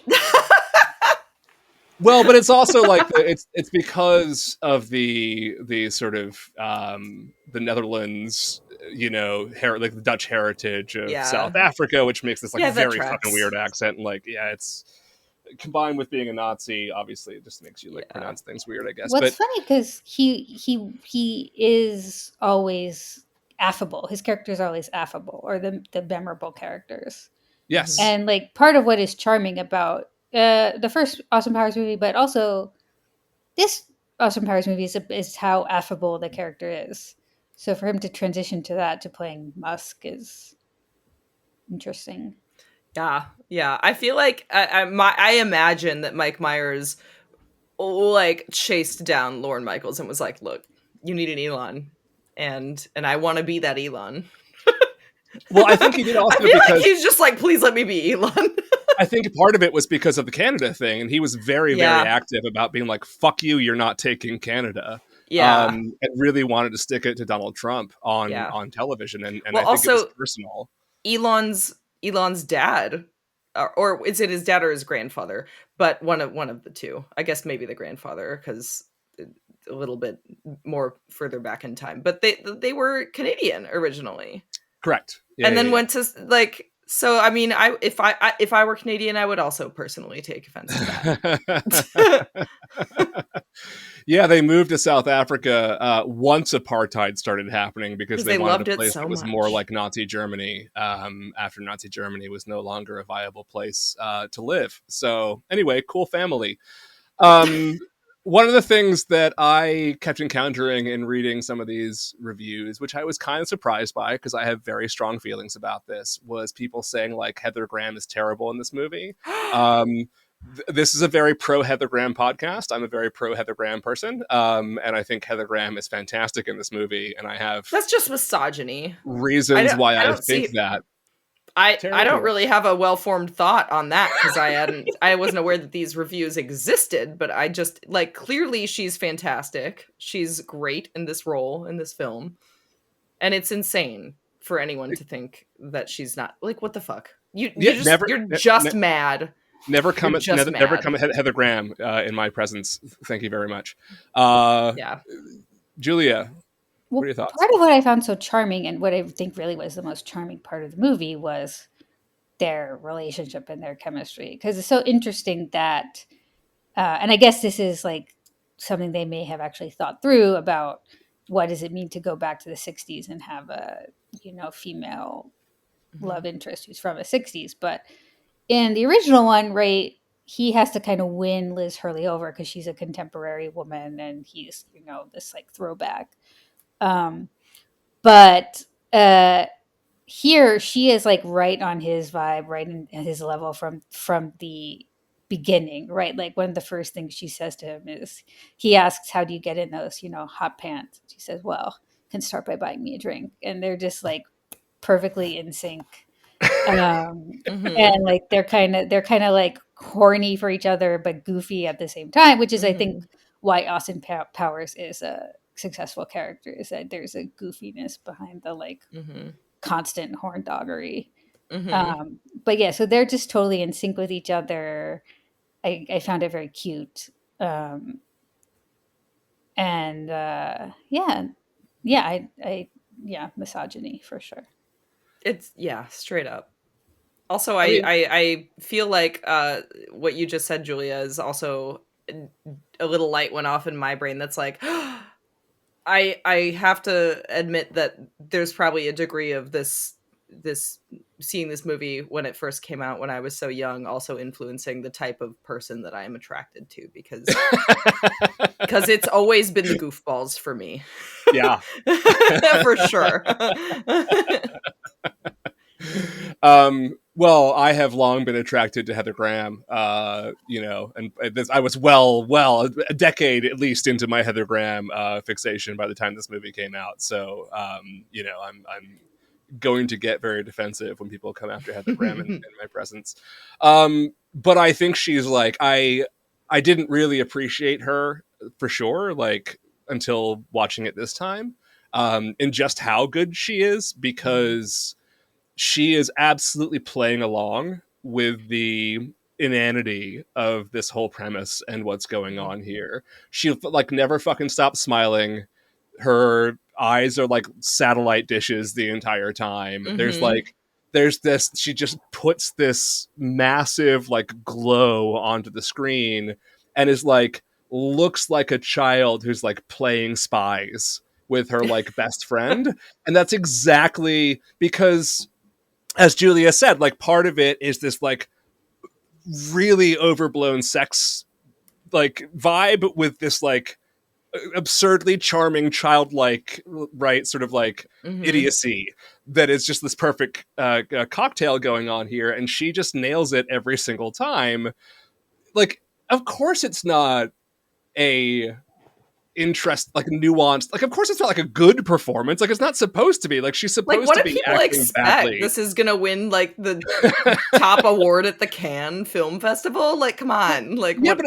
well, but it's also like it's because of the sort of the Netherlands, like the Dutch heritage of Yeah. South Africa, which makes this like Yeah, that very tracks. fucking weird accent. And like, it's combined with being a Nazi, obviously it just makes you like pronounce things weird, I guess. What's funny because he is always affable. His character is always affable, or the memorable characters. Yes, And like part of what is charming about the first Austin Powers movie, but also this Austin Powers movie is how affable the character is. So for him to transition to that, to playing Musk, is interesting. Yeah. I feel like I imagine that Mike Myers like chased down Lorne Michaels and was like, "Look, you need an Elon, and I want to be that Elon." well, I think he did also I feel because like he's just like, "Please let me be Elon." I think part of it was because of the Canada thing, and he was very, Yeah. very active about being like, "Fuck you, you're not taking Canada." Yeah. And really wanted to stick it to Donald Trump on television, and Well, I think it also- was personal. Elon's dad, or is it his dad or his grandfather? But one of the two. I guess maybe the grandfather, because a little bit more further back in time. But they were Canadian originally, Correct. and then went to like. So I mean, if I were Canadian, I would also personally take offense to that. Yeah, they moved to South Africa once apartheid started happening because they wanted loved a it place so that was much. more like Nazi Germany after Nazi Germany was no longer a viable place to live. So anyway, cool family. One of the things that I kept encountering in reading some of these reviews, which I was kind of surprised by because I have very strong feelings about this, was people saying like Heather Graham is terrible in this movie. This is a very pro Heather Graham podcast. I'm a very pro Heather Graham person. And I think Heather Graham is fantastic in this movie. And I have That's just misogyny. reasons why I don't think see- that. I Terrible. don't really have a well-formed thought on that because I wasn't aware that these reviews existed, but I just like clearly she's fantastic. She's great in this role in this film. And it's insane for anyone to think that she's not like, what the fuck? You're just mad. Never come You're just never mad. come at Heather Graham in my presence. Thank you very much. Yeah. Julia, what Well, are your thoughts? part of what I found so charming and what I think really was the most charming part of the movie was their relationship and their chemistry. Because it's so interesting that, and I guess this is like something they may have actually thought through about what does it mean to go back to the 60s and have a, female love interest who's from the 60s. But in the original one, right, he has to kind of win Liz Hurley over because she's a contemporary woman and he's, this like throwback. But here she is like right on his vibe, right in his level from the beginning, right? Like one of the first things she says to him is, he asks, how do you get in those, hot pants? She says, well, can start by buying me a drink. And they're just like perfectly in sync. And like they're kind of like horny for each other but goofy at the same time, which is I think why Austin Powers is a successful character, is that there's a goofiness behind the like constant horn doggery. But yeah, so they're just totally in sync with each other. I found it very cute. And misogyny for sure. It's straight up. Also, I mean, I feel like what you just said, Julia, is also a little light went off in my brain. That's like, I have to admit that there's probably a degree of this seeing this movie when it first came out when I was so young, also influencing the type of person that I am attracted to, because it's always been the goofballs for me. Yeah. For sure. Well, I have long been attracted to Heather Graham, and I was well a decade at least into my Heather Graham fixation by the time this movie came out. So, I'm going to get very defensive when people come after Heather Graham in my presence. But I think she's like, I didn't really appreciate her for sure, like until watching it this time, and just how good she is, because she is absolutely playing along with the inanity of this whole premise and what's going on here. She like never fucking stops smiling. Her eyes are like satellite dishes the entire time. There's this, she just puts this massive like glow onto the screen and is like, looks like a child who's like playing spies with her like best friend. And that's exactly because, as Julia said, like part of it is this like really overblown sex like vibe with this like absurdly charming childlike, right, sort of like idiocy that is just this perfect cocktail going on here, and she just nails it every single time. Like, of course it's not a like nuanced, like of course it's not like a good performance, like it's not supposed to be, like she's supposed like, what to do be people acting expect? badly. This is gonna win like the top award at the Cannes Film Festival? Like, come on, like, yeah, what?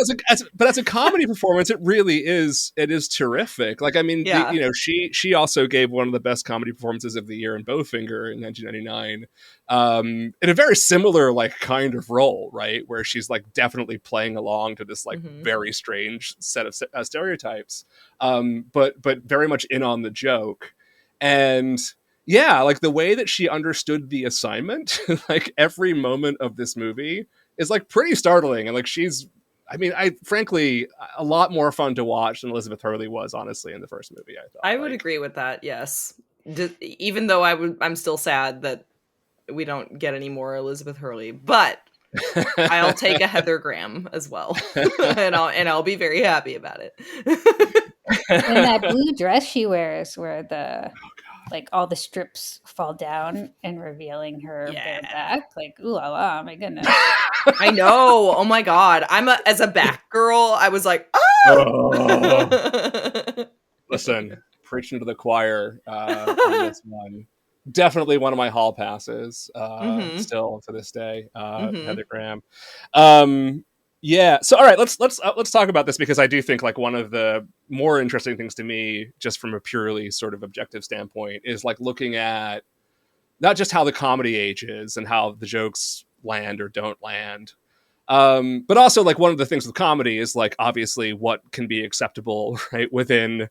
but as a comedy performance, it really is. It is terrific. Like, I mean, Yeah. she also gave one of the best comedy performances of the year in Bowfinger in 1999, in a very similar like kind of role, right, where she's like definitely playing along to this like very strange set of stereotypes, but very much in on the joke. And yeah, like the way that she understood the assignment, like every moment of this movie is like pretty startling. And like frankly, a lot more fun to watch than Elizabeth Hurley was, honestly, in the first movie. I would agree with that. Yes, even though I'm still sad that we don't get any more Elizabeth Hurley, but I'll take a Heather Graham as well, and I'll be very happy about it. And that blue dress she wears, where the like all the strips fall down and revealing her bare back, like ooh la la, my goodness. I know. Oh my god. As a back girl, I was like, oh. Listen, preaching to the choir on this one. Definitely one of my hall passes, still to this day. Heather Graham. Yeah. So, all right, let's talk about this, because I do think like one of the more interesting things to me, just from a purely sort of objective standpoint, is like looking at not just how the comedy ages and how the jokes land or don't land, but also like one of the things with comedy is like obviously what can be acceptable, right, within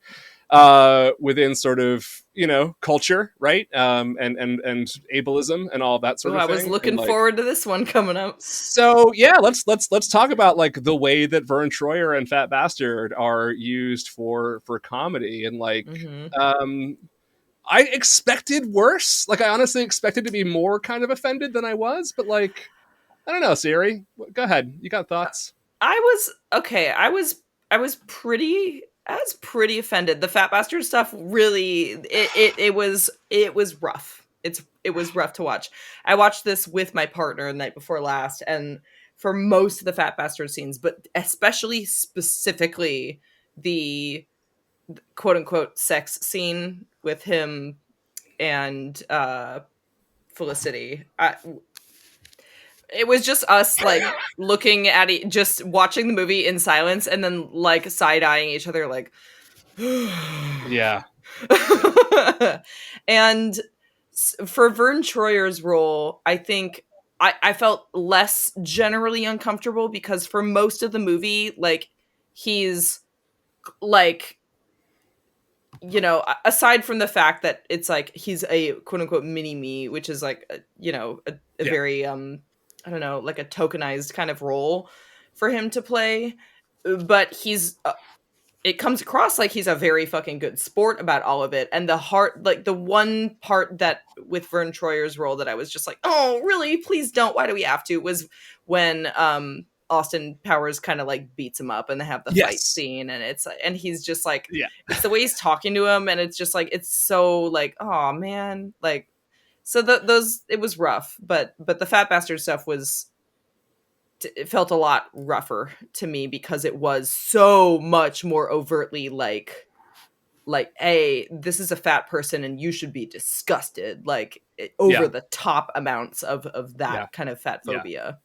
sort of, you know, culture, right, and ableism and all that sort Oh, of I thing. was looking And, like, forward to this one coming up. so yeah, let's talk about like the way that Vern Troyer and Fat Bastard are used for comedy. And like, Mm-hmm. I expected worse. Like, I honestly expected to be more kind of offended than I was, but like, I don't know, Siri. Go ahead. You got thoughts? I was okay. I was pretty offended. The Fat Bastard stuff really it was rough. It was rough to watch. I watched this with my partner the night before last, and for most of the Fat Bastard scenes, but especially specifically the quote unquote sex scene with him and Felicity. It was just us like looking at it, just watching the movie in silence, and then like side-eyeing each other like Yeah. and for Vern Troyer's role, I think I felt less generally uncomfortable because for most of the movie, like, he's like, you know, aside from the fact that it's like he's a quote unquote mini me, which is like you know, a Yeah. very I don't know, like a tokenized kind of role for him to play, but he's it comes across like he's a very fucking good sport about all of it. And the heart, like the one part that with Vern Troyer's role that I was just like, oh really, please don't, why do we have to, was when Austin Powers kind of like beats him up and they have the fight Yes. scene, and and he's just like, Yeah. it's the way he's talking to him, and it's just like, it's so like, oh man, like, so those, it was rough, but the Fat Bastard stuff was, it felt a lot rougher to me because it was so much more overtly like, hey, this is a fat person and you should be disgusted, like over the top amounts of that kind of fat phobia.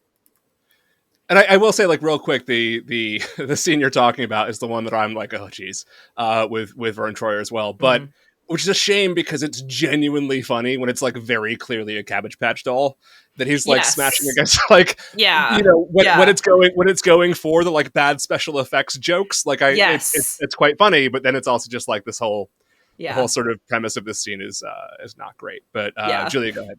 And I will say, like, real quick, the scene you're talking about is the one that I'm like, oh geez, with Vern Troyer as well, but which is a shame because it's genuinely funny when it's like very clearly a Cabbage Patch doll that he's like smashing against, like, you know, when it's going for the like bad special effects jokes, like it's quite funny, but then it's also just like this whole the whole sort of premise of this scene is not great. But Julia, go ahead.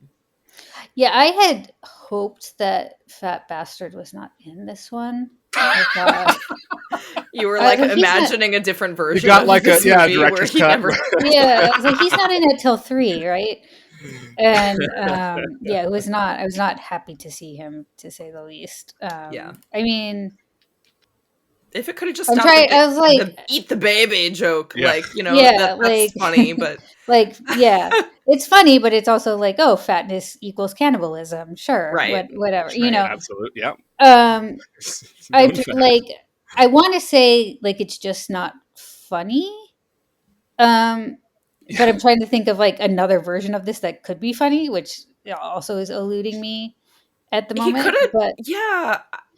Yeah, I had hoped that Fat Bastard was not in this one. You were like imagining a different version. You got like a director's cut. Yeah, I was like, he's not in it till 3, right? And yeah, it was not. I was not happy to see him, to say the least. I mean, if it could have just stopped I was like, the eat the baby joke, like, you know, that's like, funny, but like, yeah, it's funny, but it's also like, oh, fatness equals cannibalism, sure, right, whatever, you right, know, absolutely, yeah. I like, I want to say like it's just not funny, but I'm trying to think of like another version of this that could be funny, which also is eluding me at the moment. But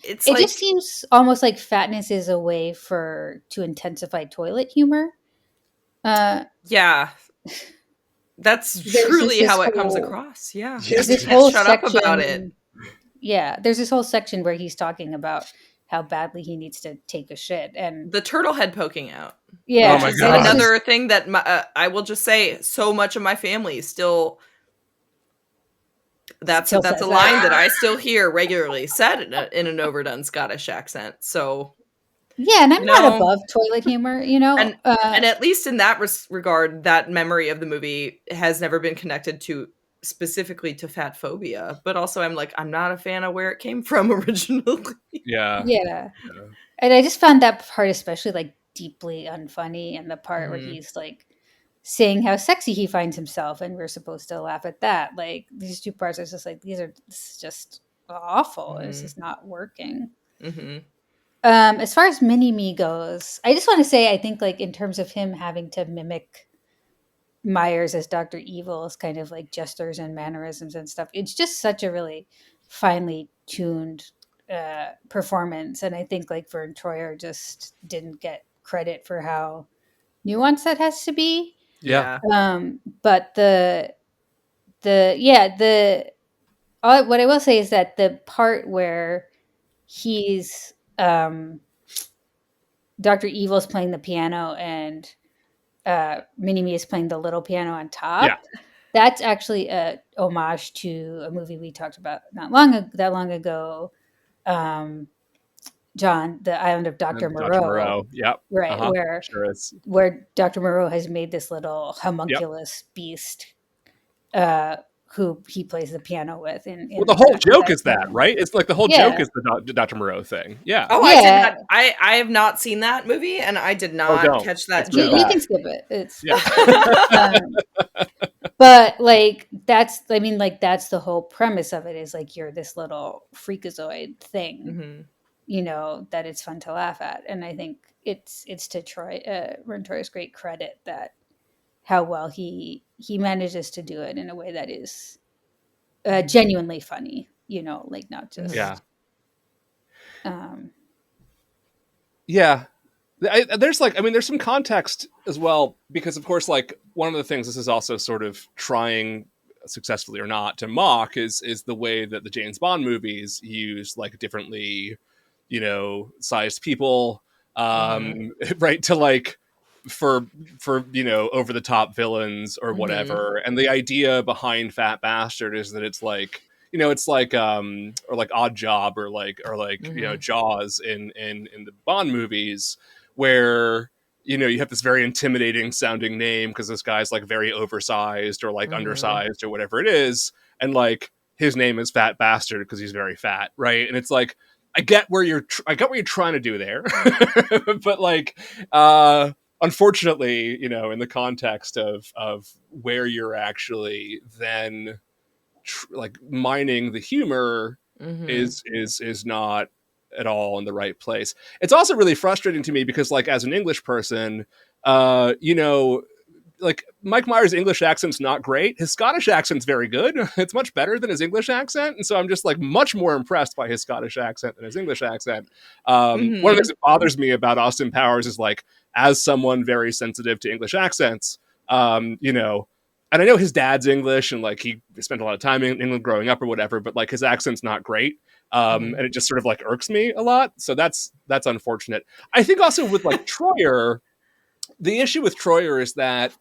it like, just seems almost like fatness is a way to intensify toilet humor. That's truly how it comes across. Yeah, there's this whole shut section, up about it. Yeah, there's this whole section where he's talking about how badly he needs to take a shit, and the turtle head poking out. Yeah, oh my God. Another thing that I will just say, so much of my family still. That's a line that I still hear regularly said in an overdone Scottish accent. So yeah, and I'm not above toilet humor, you know. And at least in that regard, that memory of the movie has never been connected to specifically to fat phobia. But also, I'm like, I'm not a fan of where it came from originally. Yeah. And I just found that part especially like deeply unfunny, and the part where he's like saying how sexy he finds himself, and we're supposed to laugh at that. Like, these two parts are just like, this is just awful. It's just not working. As far as Mini-Me goes, I just want to say, I think like in terms of him having to mimic Myers as Dr. Evil's kind of like gestures and mannerisms and stuff, it's just such a really finely tuned performance. And I think like Vern Troyer just didn't get credit for how nuanced that has to be. Yeah. But the what I will say is that the part where he's Dr. Evil's playing the piano and Mini-Me is playing the little piano on Yeah. top. That's actually a homage to a movie we talked about not that long ago. John, The Island of Dr. And Dr. Moreau, Moreau. Yep. right? Uh-huh. Sure is. Where Dr. Moreau has made this little Yep. homunculus beast, who he plays the piano with. Well, the whole joke is that, right? It's like the whole joke is the Dr. Moreau thing. Yeah. Oh, I did not. I have not seen that movie, and I did not catch that. You can skip it. It's but like that's the whole premise of it is like you're this little freakazoid thing, that it's fun to laugh at, and I think it's to Rentore's great credit that how well he manages to do it in a way that is genuinely funny, like not just there's there's some context as well, because of course, like, one of the things this is also sort of trying, successfully or not, to mock is the way that the James Bond movies use like differently, sized people, right, to like for over the top villains or whatever. And the idea behind Fat Bastard is that it's like, it's like or like Odd Job or like Jaws in the Bond movies, where you have this very intimidating sounding name because this guy's like very oversized or like undersized or whatever it is, and like his name is Fat Bastard because he's very fat, right? And it's like, I get what you're trying to do there, but like unfortunately, in the context of where you're actually then like mining the humor is not at all in the right place. It's also really frustrating to me because, like, as an English person, like, Mike Myers' English accent's not great. His Scottish accent's very good. It's much better than his English accent. And so I'm just like much more impressed by his Scottish accent than his English accent. One of the things that bothers me about Austin Powers is, like, as someone very sensitive to English accents, and I know his dad's English and like he spent a lot of time in England growing up or whatever, but like his accent's not great. And it just sort of like irks me a lot. So that's unfortunate. I think also with like Troyer, the issue with Troyer is that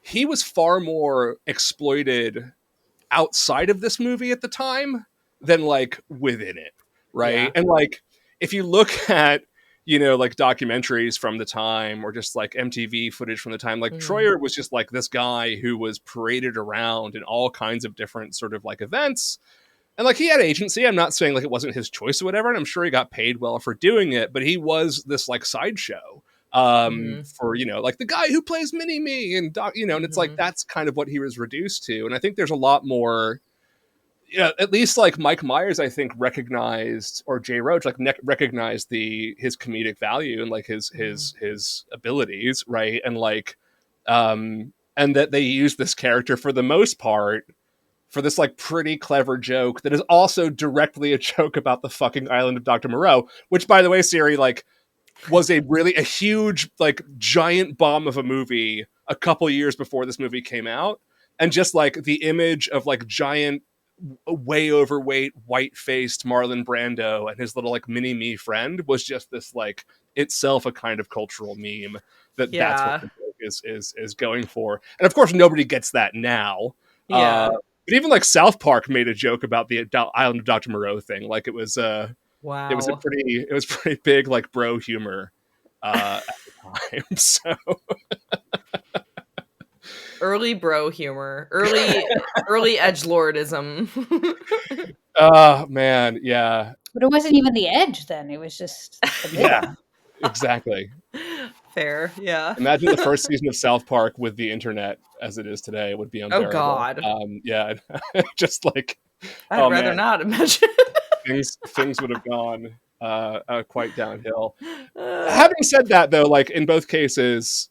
he was far more exploited outside of this movie at the time than like within it. Right. Yeah. And like, if you look at, like documentaries from the time or just like MTV footage from the time, like Troyer was just like this guy who was paraded around in all kinds of different sort of like events. And like he had agency. I'm not saying like it wasn't his choice or whatever. And I'm sure he got paid well for doing it, but he was this like sideshow for, like the guy who plays Mini-Me and and it's like, that's kind of what he was reduced to. And I think there's a lot more, at least like Mike Myers, I think recognized, or Jay Roach, like recognized his comedic value and like his abilities. Right. And like, and that they used this character for the most part for this like pretty clever joke that is also directly a joke about the fucking Island of Dr. Moreau, which, by the way, Siri, like, was a huge, like, giant bomb of a movie a couple years before this movie came out. And just like the image of like giant, way overweight, white-faced Marlon Brando and his little like Mini-Me friend was just this like itself a kind of cultural meme that's what the joke is going for. And of course nobody gets that now. But even like South Park made a joke about the Island of Dr. Moreau thing. Like it was wow. It was pretty big like bro humor at the time. So early bro humor, early edgelordism. Oh man, yeah. But it wasn't even the edge then. It was just yeah, exactly. Fair, yeah. Imagine the first season of South Park with the internet as it is today. It would be unbearable. Oh God. Yeah, just like I'd rather not imagine. things would have gone quite downhill. Having said that, though, like in both cases,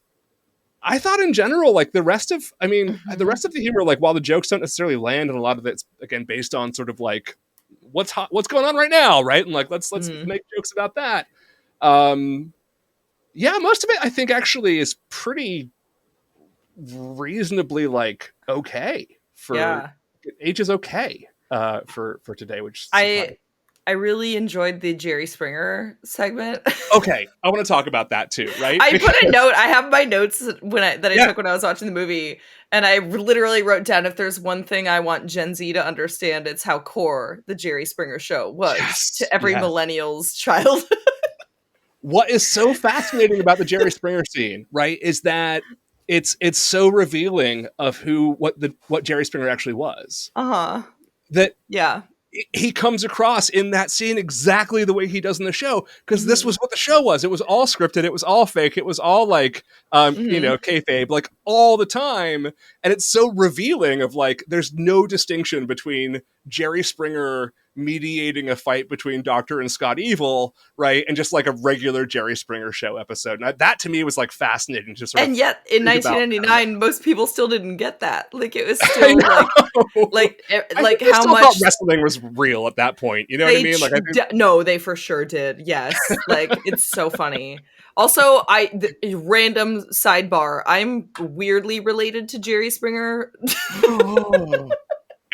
I thought in general, like the rest of the humor, like while the jokes don't necessarily land, and a lot of it's again based on sort of like what's going on right now, right? And like let's make jokes about that. Yeah, most of it I think actually is pretty reasonably like okay for it ages okay for today, which is surprising. I really enjoyed the Jerry Springer segment. Okay, I want to talk about that too, right? I put a note. I have my notes that I Yeah. took when I was watching the movie, and I literally wrote down, if there's one thing I want Gen Z to understand, it's how core the Jerry Springer show was to every millennial's child. What is so fascinating about the Jerry Springer scene, right, is that it's so revealing of what Jerry Springer actually was. That he comes across in that scene exactly the way he does in the show, because this was what the show was. It was all scripted. It was all fake. It was all like, kayfabe, like all the time. And it's so revealing of like, there's no distinction between Jerry Springer mediating a fight between Doctor and Scott Evil, right? And just like a regular Jerry Springer show episode. And that to me was like fascinating to sort of. And yet in 1999, most people still didn't get that. Like it was still like how much wrestling was real at that point. You know what I mean? Like no, they for sure did. Yes. Like it's so funny. Also, random sidebar. I'm weirdly related to Jerry Springer.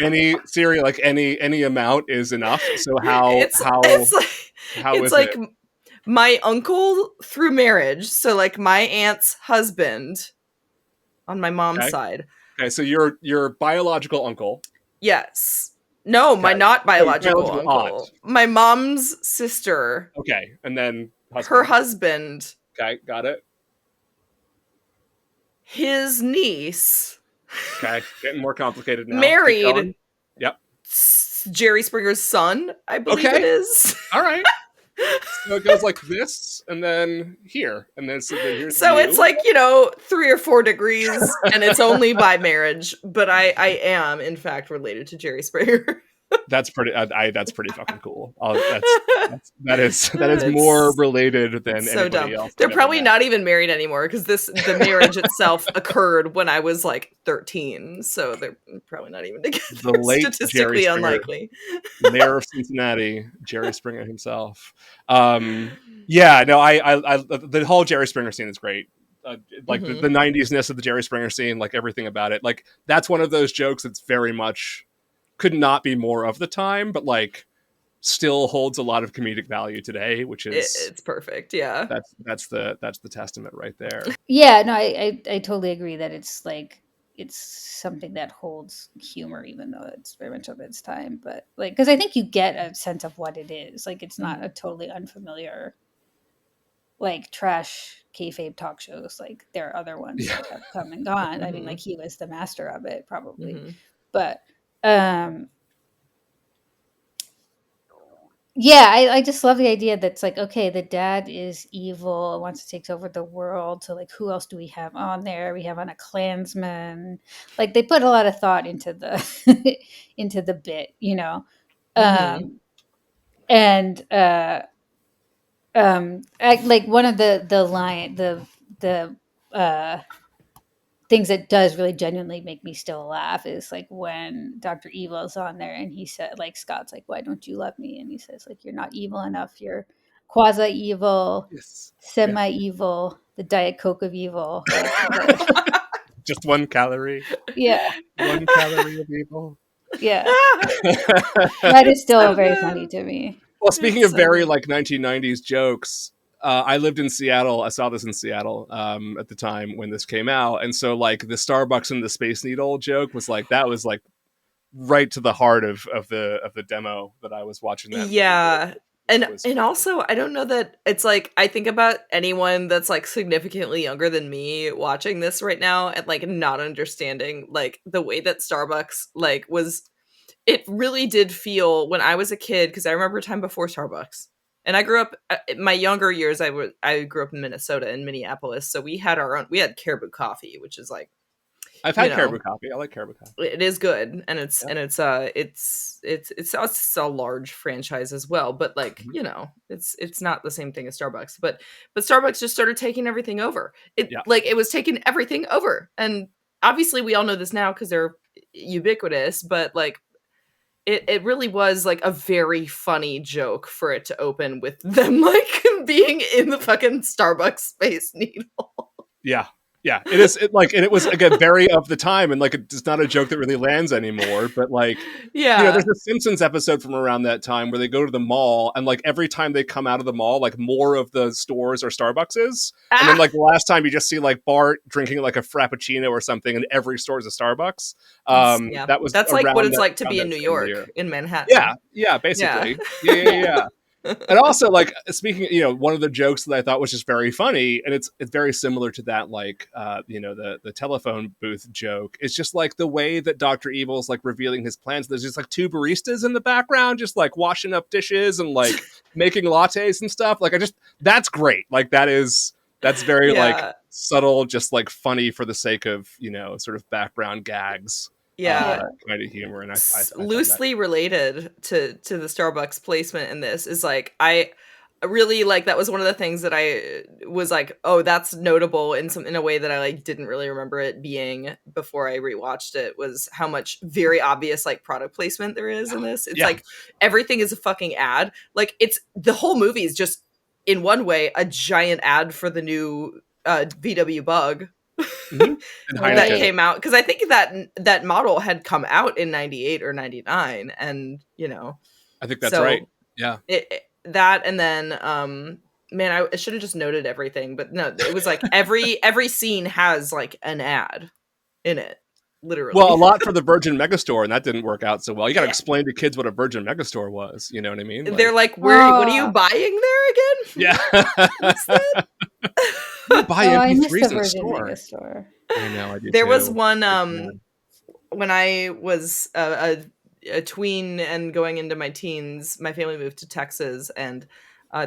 Any Siri, like any amount is enough. So how is like it? My uncle through marriage. So like my aunt's husband on my mom's side. Okay, so your biological uncle. Yes. No, my not biological uncle. Aunt. My mom's sister. Okay, and then her husband. Okay, got it. His niece. Okay, getting more complicated now. Married. Yep. Jerry Springer's son, I believe it is. All right. So it goes like this, and then here, and then here's. So it's like 3 or 4 degrees, and it's only by marriage. But I am in fact related to Jerry Springer. That's pretty. That's pretty fucking cool. That is more related than so anybody dumb. else. They're probably not even married anymore because the marriage itself occurred when I was like 13. So they're probably not even together. The late statistically Jerry unlikely. Mayor of Cincinnati, Jerry Springer himself. Yeah, no, I the whole Jerry Springer scene is great. Like the 90s-ness of the Jerry Springer scene, like everything about it. Like that's one of those jokes that's very much could not be more of the time, but like still holds a lot of comedic value today, which is it's perfect. Yeah, that's the testament right there. Yeah, no, I totally agree that it's like it's something that holds humor, even though it's very much of its time. But like, because I think you get a sense of what it is. Like, it's not a totally unfamiliar like trash kayfabe talk shows. Like there are other ones that have come and gone. I mean, like he was the master of it probably, but. Yeah, I just love the idea that's like, okay, the dad is evil, wants to take over the world. So like, who else do we have on there? We have on a Klansman. Like they put a lot of thought into the into the bit, like one of the things that does really genuinely make me still laugh is like when Dr. Evil is on there and he said, like, Scott's like, why don't you love me? And he says, like, you're not evil enough. You're quasi-evil, semi-evil, the Diet Coke of evil. Like, just 1 calorie. Yeah. 1 calorie of evil. Yeah. That is still very funny to me. Well, speaking of very like 1990s jokes, I lived in Seattle. I saw this in Seattle at the time when this came out. And so like the Starbucks and the Space Needle joke was like, that was like right to the heart of the demo that I was watching. That yeah. And also, I don't know that it's like, I think about anyone that's like significantly younger than me watching this right now and like not understanding like the way that Starbucks like was, it really did feel when I was a kid, because I remember a time before Starbucks. And I grew up, in my younger years, I grew up in Minnesota, in Minneapolis. So we had we had Caribou Coffee, which is like, I've had Caribou Coffee. I like Caribou Coffee. It is good, and it's a large franchise as well. But like it's not the same thing as Starbucks. But Starbucks just started taking everything over. It was taking everything over, and obviously we all know this now because they're ubiquitous. But like. It really was like a very funny joke for it to open with them like being in the fucking Starbucks Space Needle. Yeah. Yeah, it is. And it was again very of the time, and like it's not a joke that really lands anymore. But like, Yeah. there's a Simpsons episode from around that time where they go to the mall, and like every time they come out of the mall, like more of the stores are Starbuckses, and then like the last time you just see like Bart drinking like a Frappuccino or something, and every store is a Starbucks. Yeah. That was That's like what around it's like to around be in that New same York, year. in Manhattan. Yeah, Yeah. basically, yeah. And also, like, speaking, one of the jokes that I thought was just very funny, and it's very similar to that, like, the telephone booth joke. It's just like the way that Dr. Evil's like revealing his plans. There's just like two baristas in the background, just like washing up dishes and like making lattes and stuff. Like, that's great. Like, that's very like Yeah. subtle, just like funny for the sake of sort of background gags. Yeah. Kind of humor, and I find Loosely related to the Starbucks placement in this is like I really like that was one of the things that I was like, oh, that's notable in a way that I like didn't really remember it being before I rewatched it, was how much very obvious like product placement there is in this. It's like everything is a fucking ad. Like it's the whole movie is just in one way a giant ad for the new VW Bug. And that came out, because I think that model had come out in 98 or 99, and I think that's right. Yeah, that, and then man, I should have just noted everything, but no, it was like every scene has like an ad in it, literally. Well, a lot for the Virgin Megastore, and that didn't work out so well. You got to explain to kids what a Virgin Megastore was. You know what I mean? Like, they're like, what are you buying there again? Yeah. What's that? Buy I missed MP3s the in a Virgin store. Megastore. I know. I do There too. was one when I was a tween and going into my teens. My family moved to Texas, and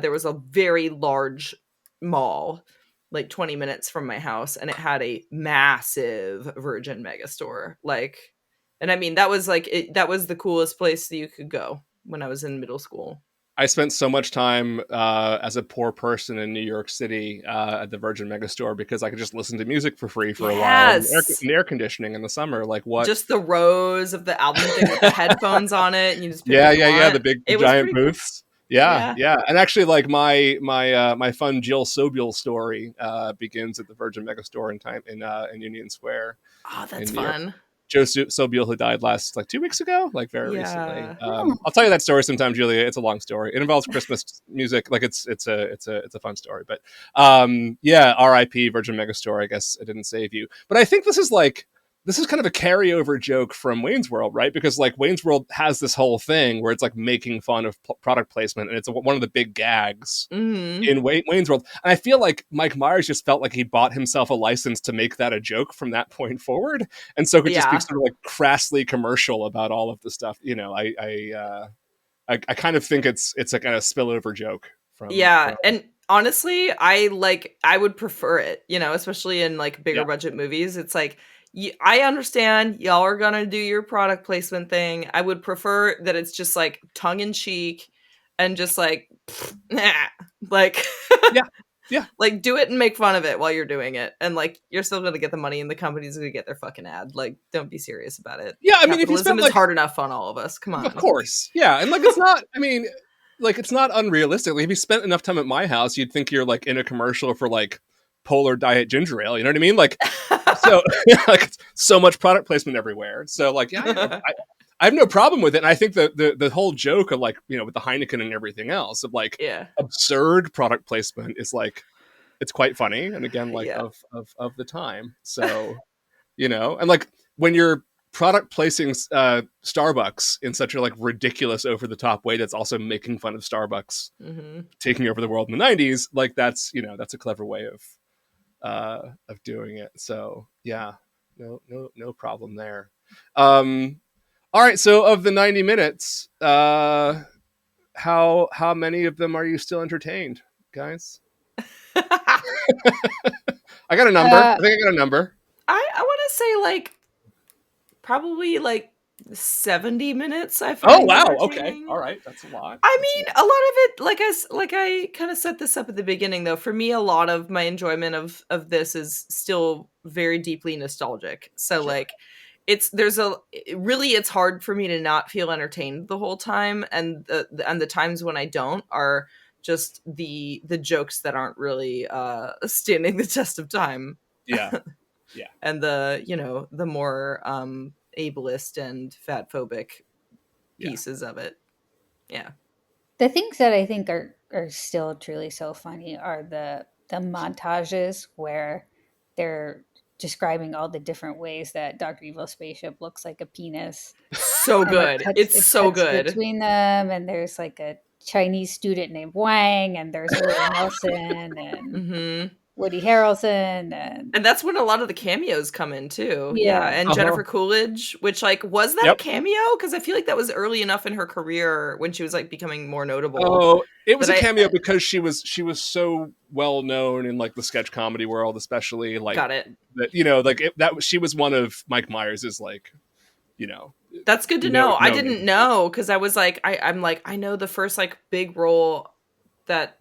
there was a very large mall, like 20 minutes from my house, and it had a massive Virgin Megastore. Like, and I mean that was that was the coolest place that you could go when I was in middle school. I spent so much time as a poor person in New York City at the Virgin Megastore because I could just listen to music for free for a while. And air conditioning in the some like what? Just the rows of the album thing with the headphones on it, and you just pick the big giant booths. Cool. Yeah. And actually, like my fun Jill Sobule story begins at the Virgin Megastore in Union Square. Oh, that's fun. Joe Sobule, who died last 2 weeks ago, very recently. I'll tell you that story sometime, Julia. It's a long story. It involves Christmas music. Like it's a fun story. But R.I.P. Virgin Megastore. I guess it didn't save you. But I think this is kind of a carryover joke from Wayne's World, right? Because like Wayne's World has this whole thing where it's like making fun of product placement, and it's one of the big gags in Wayne's World. And I feel like Mike Myers just felt like he bought himself a license to make that a joke from that point forward, and so could just be sort of like crassly commercial about all of the stuff. I kind of think it's a kind of spillover joke from. And honestly, I would prefer it, especially in like bigger budget movies. It's like, I understand y'all are gonna do your product placement thing. I would prefer that it's just like tongue in cheek and just like, like, like do it and make fun of it while you're doing it, and like you're still gonna get the money, and the company's gonna get their fucking ad. Like, don't be serious about it. Yeah, I mean, if you spend is hard enough on all of us. Come on, of course, yeah, and like it's not. I mean, like it's not unrealistic. Like, if you spent enough time at my house, you'd think you're like in a commercial for like Polar Diet ginger ale. You know what I mean? Like, so like so much product placement everywhere. So like, I have no problem with it. And I think the whole joke of like, with the Heineken and everything else of like absurd product placement is like, it's quite funny. And again, like of the time. So, and like when you're product placing Starbucks in such a like ridiculous over the top way that's also making fun of Starbucks taking over the world in the 90s, like that's a clever way of doing it. So no problem there. All right, so of the 90 minutes, how many of them are you still entertained, guys? I got a number. I think I got a number. I want to say like probably like 70 minutes. I find. Oh wow, okay, all right, that's a lot. I mean, a lot of it, like I kind of set this up at the beginning, though. For me, a lot of my enjoyment of this is still very deeply nostalgic. So like, it's hard for me to not feel entertained the whole time, and the times when I don't are just the jokes that aren't really standing the test of time Yeah. And the, you know, the more ableist and fat phobic Yeah. pieces of it. Yeah. The things that I think are still truly so funny are the montages where they're describing all the different ways that Dr. Evil's spaceship looks like a penis. So And good. It's it so cuts good. between them, and there's like a Chinese student named Wang, and there's Willie Nelson and Hmm. Woody Harrelson, and And that's when a lot of the cameos come in too. Yeah. Yeah. And Uh-huh. Jennifer Coolidge, which like, was that a Yep. cameo? Because I feel like that was early enough in her career when she was like becoming more notable. Oh, it was But a cameo because she was so well known in like the sketch comedy world, especially like got it. that, you know, like she was one of Mike Myers's, like, you know, That's good to no- know. I no didn't names. know because I was like, I'm like, I know the first like big role that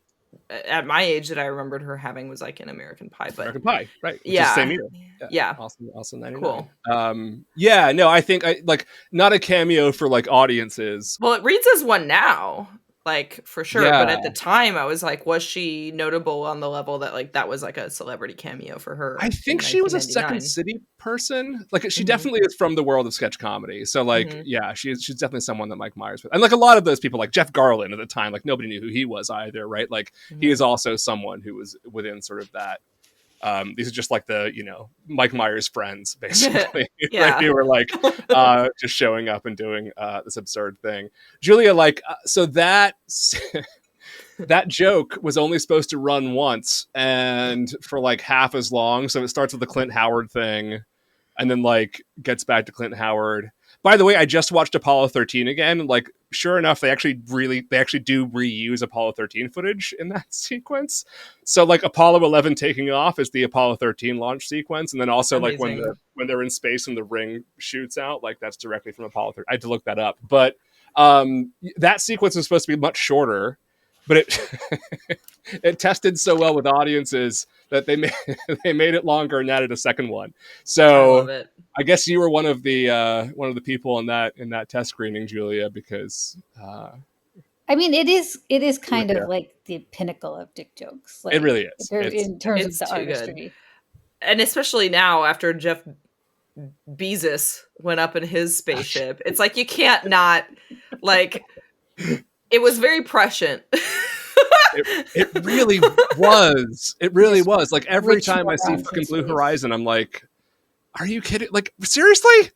at my age that I remembered her having was like in American Pie, but American Pie, right? Which is yeah, the same year. yeah, Also 99. cool. Yeah, no, I think I like not a cameo for like audiences. Well, it reads as one now, like for sure. But Yeah. at the time, I was like, was she notable on the level that like that was like a celebrity cameo for her? I think in she was a Second 1999? City person. Like she Mhm. definitely is from the world of sketch comedy. So like, Mhm. yeah, she's definitely someone that Mike Myers was. And like a lot of those people, like Jeff Garlin at the time, like nobody knew who he was either, right? Like he Mhm. is also someone who was within sort of that. These are just like the, you know, Mike Myers friends, basically. Yeah. Right? They were like just showing up and doing this absurd thing. Julia, like, so that that joke was only supposed to run once and for like half as long. So it starts with the Clint Howard thing and then like gets back to Clint Howard. By the way, I just watched Apollo 13 again. And like, sure enough, they actually do reuse Apollo 13 footage in that sequence. So like Apollo 11 taking off is the Apollo 13 launch sequence. And then also like Amazing. when they're in space and the ring shoots out, like that's directly from Apollo 13. I had to look that up. But that sequence was supposed to be much shorter, but it tested so well with audiences that they made it longer and added a second one. I So love it. I guess you were one of the people in that test screening, Julia, because I mean, it is kind Yeah. of like the pinnacle of dick jokes. Like, it really is. in terms of it's the too good. artistry. And especially now after Jeff Bezos went up in his spaceship, it's like you can't not like. It was very prescient. It really was. It really was. Like every Rich time I see morons in fucking Blue space. Horizon, I'm like, are you kidding? Like seriously?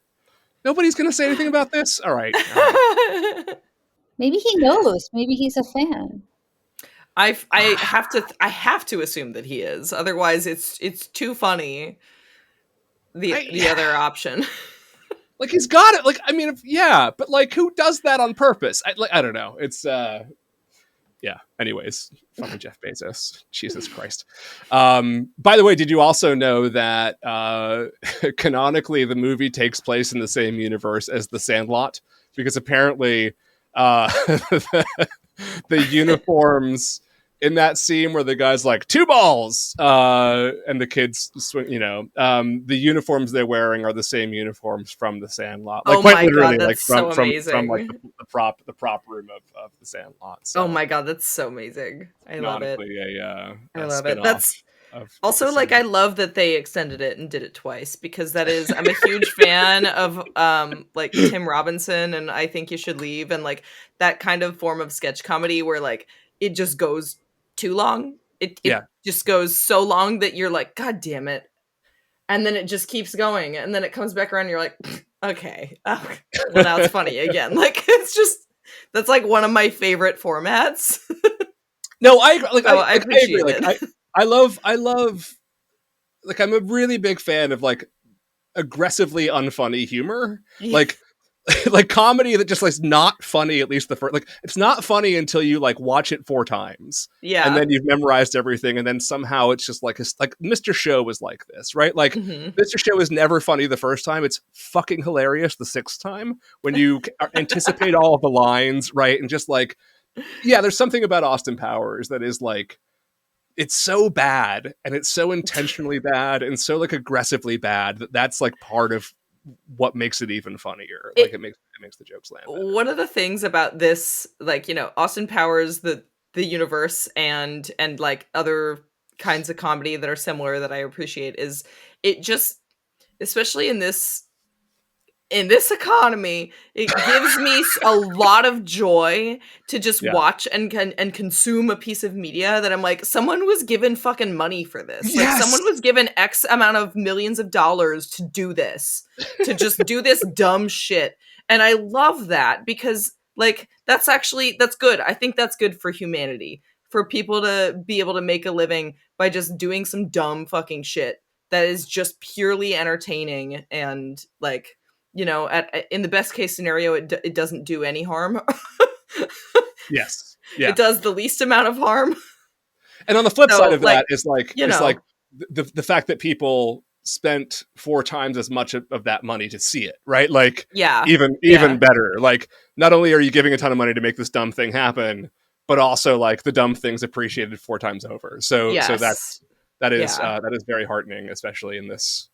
Nobody's gonna say anything about this? All right. Maybe he knows. Maybe he's a fan. I have to assume that he is. Otherwise, it's too funny. The other option. Like he's got it. Like I mean, yeah, but like who does that on purpose? I don't know. It's yeah. Anyways, fucking Jeff Bezos. Jesus Christ. By the way, did you also know that canonically the movie takes place in the same universe as The Sandlot? Because apparently the uniforms in that scene where the guy's like 2 balls and the kids swing, you know, the uniforms they're wearing are the same uniforms from The Sandlot, like Oh quite my literally, God, like that's so from amazing. like the prop room of The Sandlot. So Oh my God, that's so amazing. I love it. canonically I love it. spin-off That's of also The like I Sandlot. love that they extended it and did it twice because I'm a huge fan of like Tim Robinson and I Think You Should Leave and like that kind of form of sketch comedy where like it just goes too long. It Yeah. just goes so long that you're like, God damn it. And then it just keeps going. And then it comes back around and you're like, okay. Oh, well, now it's funny again. Like it's just that's like one of my favorite formats. No, I agree. Like So I I agree. appreciate Like it. I love like I'm a really big fan of like aggressively unfunny humor. Like like comedy that just like not funny at least the first, like it's not funny until you like watch it 4 times Yeah. and then you've memorized everything and then somehow it's just like like Mr. Show was like this, right? Like Mhm. Mr. Show is never funny the first time, it's fucking hilarious the 6th time when you anticipate all of the lines, right? And just like yeah, there's something about Austin Powers that is like it's so bad and it's so intentionally bad and so like aggressively bad that that's like part of what makes it even funnier. Like it makes the jokes land better. One of the things about this, like, you know, Austin Powers, the universe and like other kinds of comedy that are similar that I appreciate is it just, especially in this economy, it gives me a lot of joy to just Yeah. watch and consume a piece of media that I'm like, someone was given fucking money for this. Like, someone was given X amount of millions of dollars to do this, to just do this dumb shit. And I love that because, like, that's good. I think that's good for humanity, for people to be able to make a living by just doing some dumb fucking shit that is just purely entertaining and, like, you know, in the best case scenario, it doesn't do any harm. Yes. Yeah. It does the least amount of harm. And on the flip So, side of like, that is like, you it's know. like the fact that people spent 4 times as much of that money to see it, right? Like, Yeah. even better. Like, not only are you giving a ton of money to make this dumb thing happen, but also like the dumb thing's appreciated 4 times over. So Yes. that is Yeah. that is very heartening, especially in this,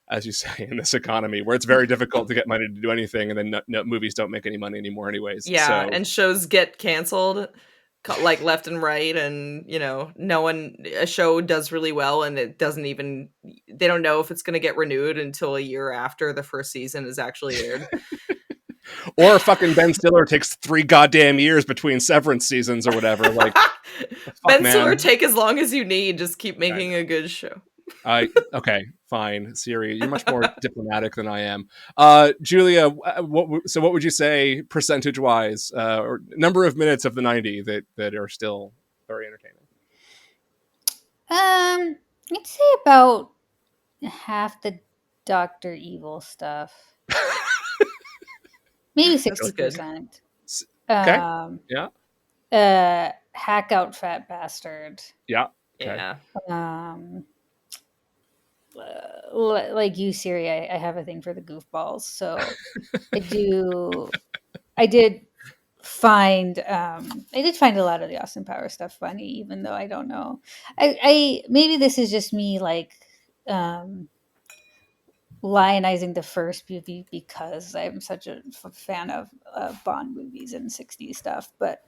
as you say, in this economy where it's very difficult to get money to do anything, and then no movies don't make any money anymore anyways. Yeah, So and shows get canceled, like, left and right, and, you know, a show does really well, and it doesn't even, they don't know if it's going to get renewed until a year after the first season is actually aired. or fucking Ben Stiller takes 3 goddamn years between Severance seasons or whatever. Like, Ben man. Stiller, take as long as you need. Just keep making a good show. Okay, fine, Siri. You're much more diplomatic than I am. Julia, what would you say percentage-wise, or number of minutes of the 90 that are still very entertaining? I'd say about half the Dr. Evil stuff. Maybe 60%. Okay. Yeah. Hack out fat bastard. Yeah. Okay. Yeah. Like you, Siri, I have a thing for the goofballs, so I did find a lot of the Austin Powers stuff funny, even though I don't know. I maybe this is just me, like, lionizing the first movie because I'm such a fan of Bond movies and 60s stuff, but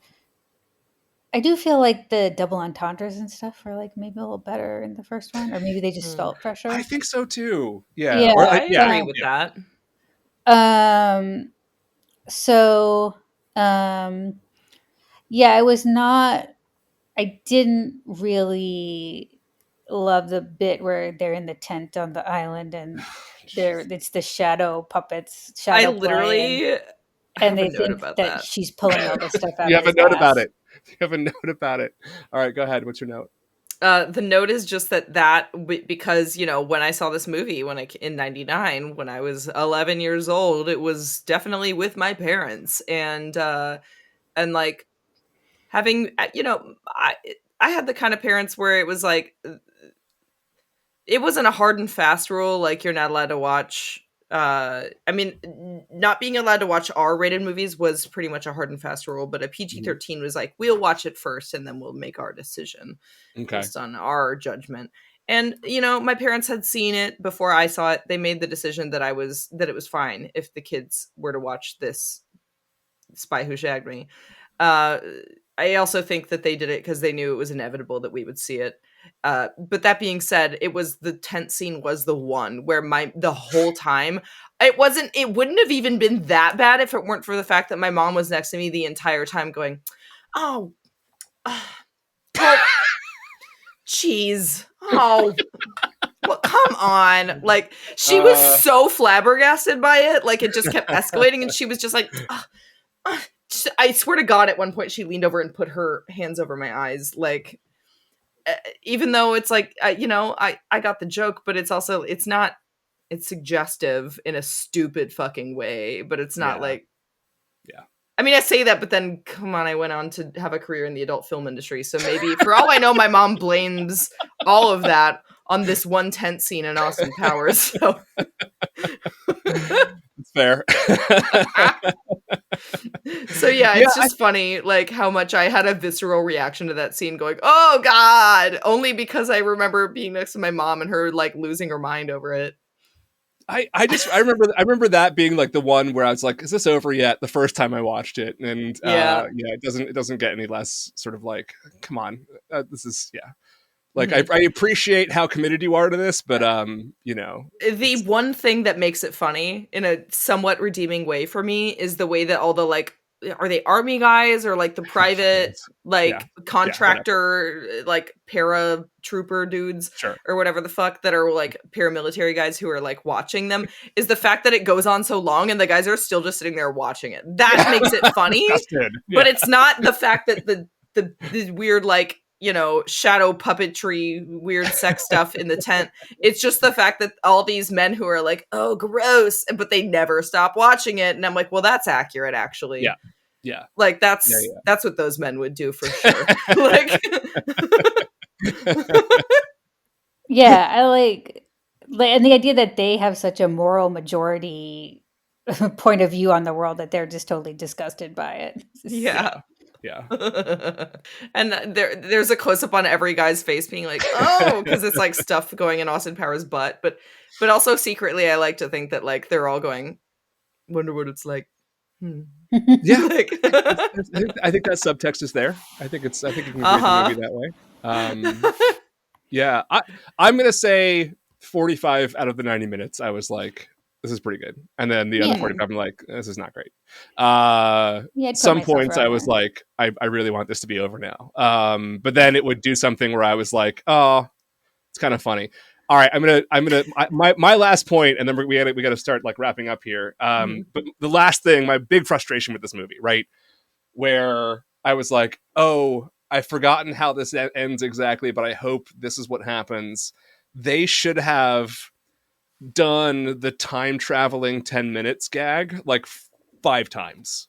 I do feel like the double entendres and stuff are, like, maybe a little better in the first one, or maybe they just felt fresher. I think so too. Yeah. Yeah. Or, I agree with that. So, yeah, I didn't really love the bit where they're in the tent on the island and it's the shadow puppets. I literally and they have a note think about that that. she's pulling all this stuff out you of have a his note ass. about it. You have a note about it. All right, go ahead. What's your note? The note is just that because, you know, when I saw this movie in 99, when I was 11 years old, it was definitely with my parents, and like, having, you know, I had the kind of parents where it was like, it wasn't a hard and fast rule, like, you're not allowed to watch, I mean, not being allowed to watch R-rated movies was pretty much a hard and fast rule, but a PG-13 was like, we'll watch it first and then we'll make our decision based on our judgment. And, you know, my parents had seen it before I saw it. They made the decision that it was fine if the kids were to watch this Spy Who Shagged Me. I also think that they did it because they knew it was inevitable that we would see it. But that being said, the tent scene was the one where the whole time, it wouldn't have even been that bad if it weren't for the fact that my mom was next to me the entire time going, oh, jeez, oh, well, come on. Like, she was so flabbergasted by it. Like, it just kept escalating, and she was just like, I swear to God, at one point she leaned over and put her hands over my eyes. Like, even though it's like, you know, I got the joke, but it's suggestive in a stupid fucking way, but it's not like, I mean, I say that, but then, come on, I went on to have a career in the adult film industry. So maybe, for all I know, my mom blames all of that on this one tent scene in Austin Powers. So. It's fair. So yeah, it's just funny, like, how much I had a visceral reaction to that scene, going, oh God, only because I remember being next to my mom and her, like, losing her mind over it. I remember that being like the one where I was like, is this over yet? The first time I watched it, and it doesn't get any less sort of like, come on, this is Like, I appreciate how committed you are to this, but, you know. The one thing that makes it funny in a somewhat redeeming way for me is the way that all the, like, are they army guys or like the private, like contractor, like paratrooper dudes or whatever the fuck that are like paramilitary guys who are like watching them, is the fact that it goes on so long and the guys are still just sitting there watching it. That makes it funny, but it's not the fact that the weird, like, you know, shadow puppetry, weird sex stuff in the tent. It's just the fact that all these men who are like, oh, gross, but they never stop watching it. And I'm like, well, that's accurate, actually. Yeah. Yeah. Like, that's what those men would do for sure. Like, yeah, I like, and the idea that they have such a moral majority point of view on the world that they're just totally disgusted by it. Yeah. Yeah. And there's a close up on every guy's face being like, oh, because it's like stuff going in Austin Powers' butt. But also secretly, I like to think that like they're all going, wonder what it's like. Yeah. Like, I think that subtext is there. I think you can read the movie that way. Yeah. I'm going to say 45 out of the 90 minutes. I was like, this is pretty good. And then the other 45, I'm like, this is not great. Some points I was like, I really want this to be over now. But then it would do something where I was like, oh, it's kind of funny. All right, my last point, and then we got to start like wrapping up here. But the last thing, my big frustration with this movie, right, where I was like, oh, I've forgotten how this ends exactly, but I hope this is what happens. They should have done the time traveling 10 minutes gag like 5 times.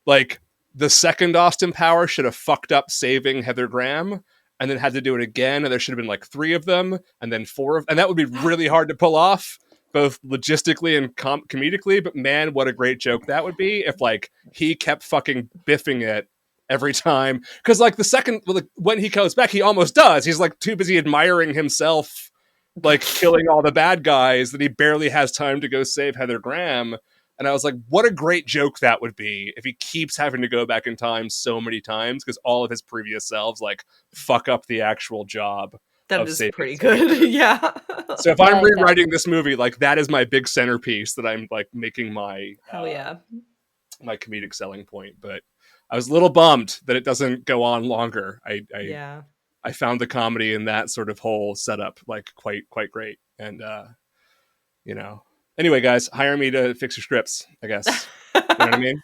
Like, the second Austin Power should have fucked up saving Heather Graham and then had to do it again, and there should have been like 3 of them and then 4 of, and that would be really hard to pull off, both logistically and comedically. But man, what a great joke that would be if like he kept fucking biffing it every time, because like the second, when he goes back, he almost does, he's like too busy admiring himself like killing all the bad guys that he barely has time to go save Heather Graham. And I was like, what a great joke that would be if he keeps having to go back in time so many times because all of his previous selves like fuck up the actual job. That is pretty good. Yeah. So if I'm rewriting this movie, like that is my big centerpiece that I'm like making my my comedic selling point. But I was a little bummed that it doesn't go on longer. I found the comedy in that sort of whole setup like quite great. And you know, anyway, guys, hire me to fix your scripts, I guess. You know what I mean?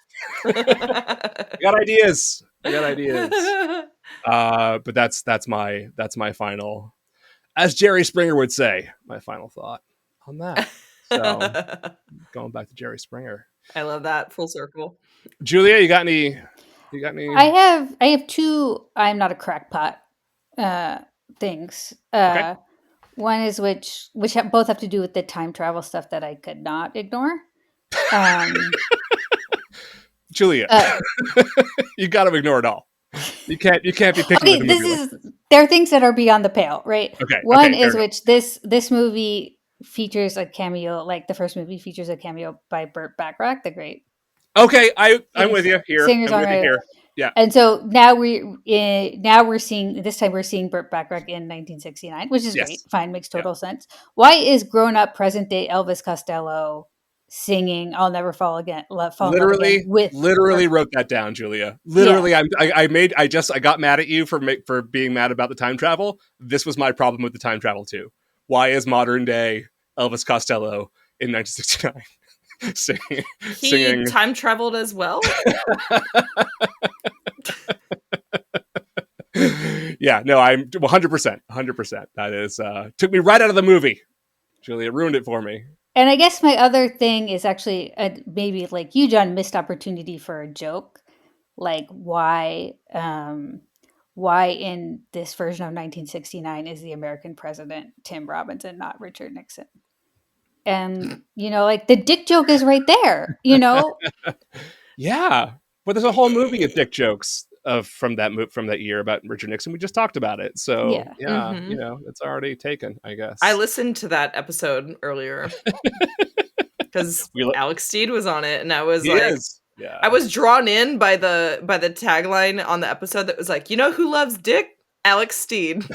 I got ideas. But that's my final, as Jerry Springer would say, my final thought on that. So going back to Jerry Springer. I love that. Full circle. Julia, you got any? I have 2 I'm not a crackpot things. Okay. One is which both have to do with the time travel stuff that I could not ignore. Julia, you got to ignore it all. You can't be picking. Okay, there are things that are beyond the pale, right? Okay. One is which this movie features a cameo, like the first movie features a cameo by Burt Bacharach, the great. Okay, I'm with you here. Singer-songwriter. Yeah. And so now we're seeing, this time we're seeing Burt Bacharach in 1969, which is great. Fine, makes total sense. Why is grown up present day Elvis Costello singing "I'll Never Fall Again"? Literally wrote that down, Julia. Literally, I got mad at you for being mad about the time travel. This was my problem with the time travel too. Why is modern day Elvis Costello in 1969? Singing. Time traveled as well. Yeah, no, I'm 100%. That is took me right out of the movie. Julia ruined it for me. And I guess my other thing is actually maybe like you, John, missed opportunity for a joke. Like why in this version of 1969 is the American president Tim Robbins and not Richard Nixon? And, you know, like the dick joke is right there, you know? Yeah. But there's a whole movie of dick jokes from that year about Richard Nixon. We just talked about it. So, you know, it's already taken, I guess. I listened to that episode earlier because Alex Steed was on it. And I was I was drawn in by the tagline on the episode that was like, you know who loves dick? Alex Steed.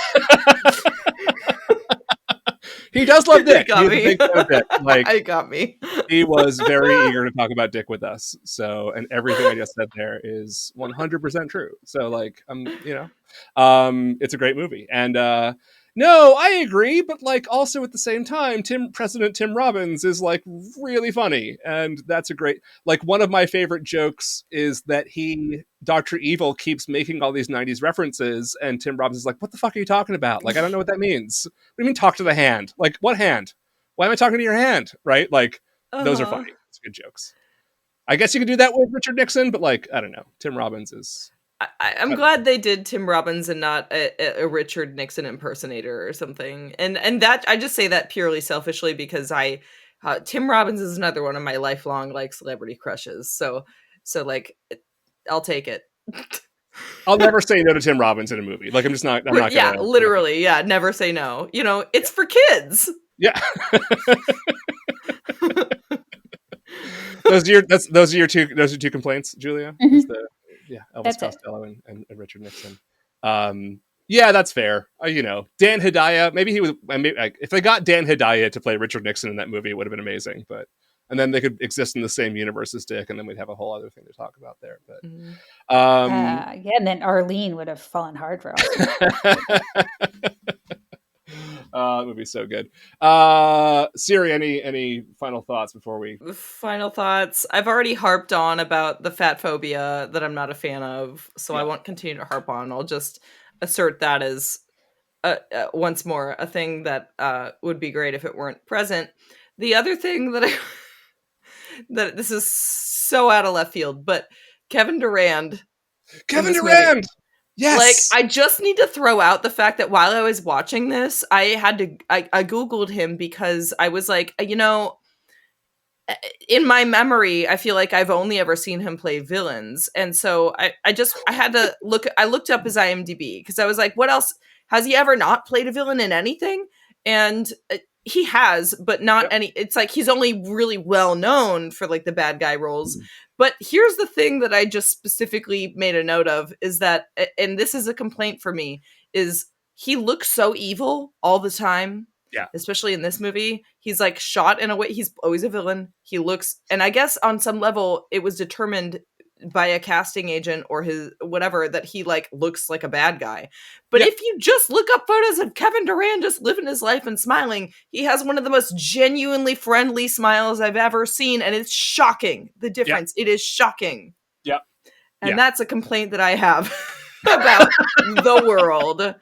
He does love Dick. Got He's me. a big fan of Dick. Like, I got me. he was very eager to talk about Dick with us. So, and everything I just said there is 100% true. So, like, it's a great movie. And no, I agree, but like also at the same time, President Tim Robbins is like really funny, and that's a great. Like, one of my favorite jokes is that Dr. Evil, keeps making all these '90s references, and Tim Robbins is like, "What the fuck are you talking about? Like, I don't know what that means. What do you mean, talk to the hand? Like, what hand? Why am I talking to your hand? Right? Like, those are funny. It's good jokes. I guess you could do that with Richard Nixon, but like, I don't know. Tim Robbins is." I'm glad they did Tim Robbins and not a Richard Nixon impersonator or something. And that, I just say that purely selfishly because Tim Robbins is another one of my lifelong like celebrity crushes. So like, I'll take it. I'll never say no to Tim Robbins in a movie. Like, I'm not yeah, gonna, literally. Yeah. Never say no. You know, it's for kids. Yeah. Those are your two complaints, Julia? Mm-hmm. Elvis That's Costello and Richard Nixon. Yeah, that's fair. Dan Hedaya. Maybe if they got Dan Hedaya to play Richard Nixon in that movie, it would have been amazing. And then they could exist in the same universe as Dick, and then we'd have a whole other thing to talk about there. But and then Arlene would have fallen hard for us. That would be so good. Siri, any final thoughts before we? Final thoughts. I've already harped on about the fat phobia that I'm not a fan of, so I won't continue to harp on. I'll just assert that as once more a thing that would be great if it weren't present. The other thing that that this is so out of left field, but Kevin Durand. Yes. Like, I just need to throw out the fact that while I was watching this, I Googled him because I was like, in my memory, I feel like I've only ever seen him play villains. And so I had to I looked up his IMDb because I was like, what else? Has he ever not played a villain in anything? And he has, but not any. It's like he's only really well known for like the bad guy roles. But here's the thing that I just specifically made a note of is that, and this is a complaint for me, is he looks so evil all the time. Yeah. Especially in this movie. He's like shot in a way. He's always a villain. He looks, and I guess on some level it was determined by a casting agent or his whatever that he like looks like a bad guy. But if you just look up photos of Kevin Durand just living his life and smiling, he has one of the most genuinely friendly smiles I've ever seen, and it's shocking the difference. It is shocking. Yeah. And that's a complaint that I have about the world.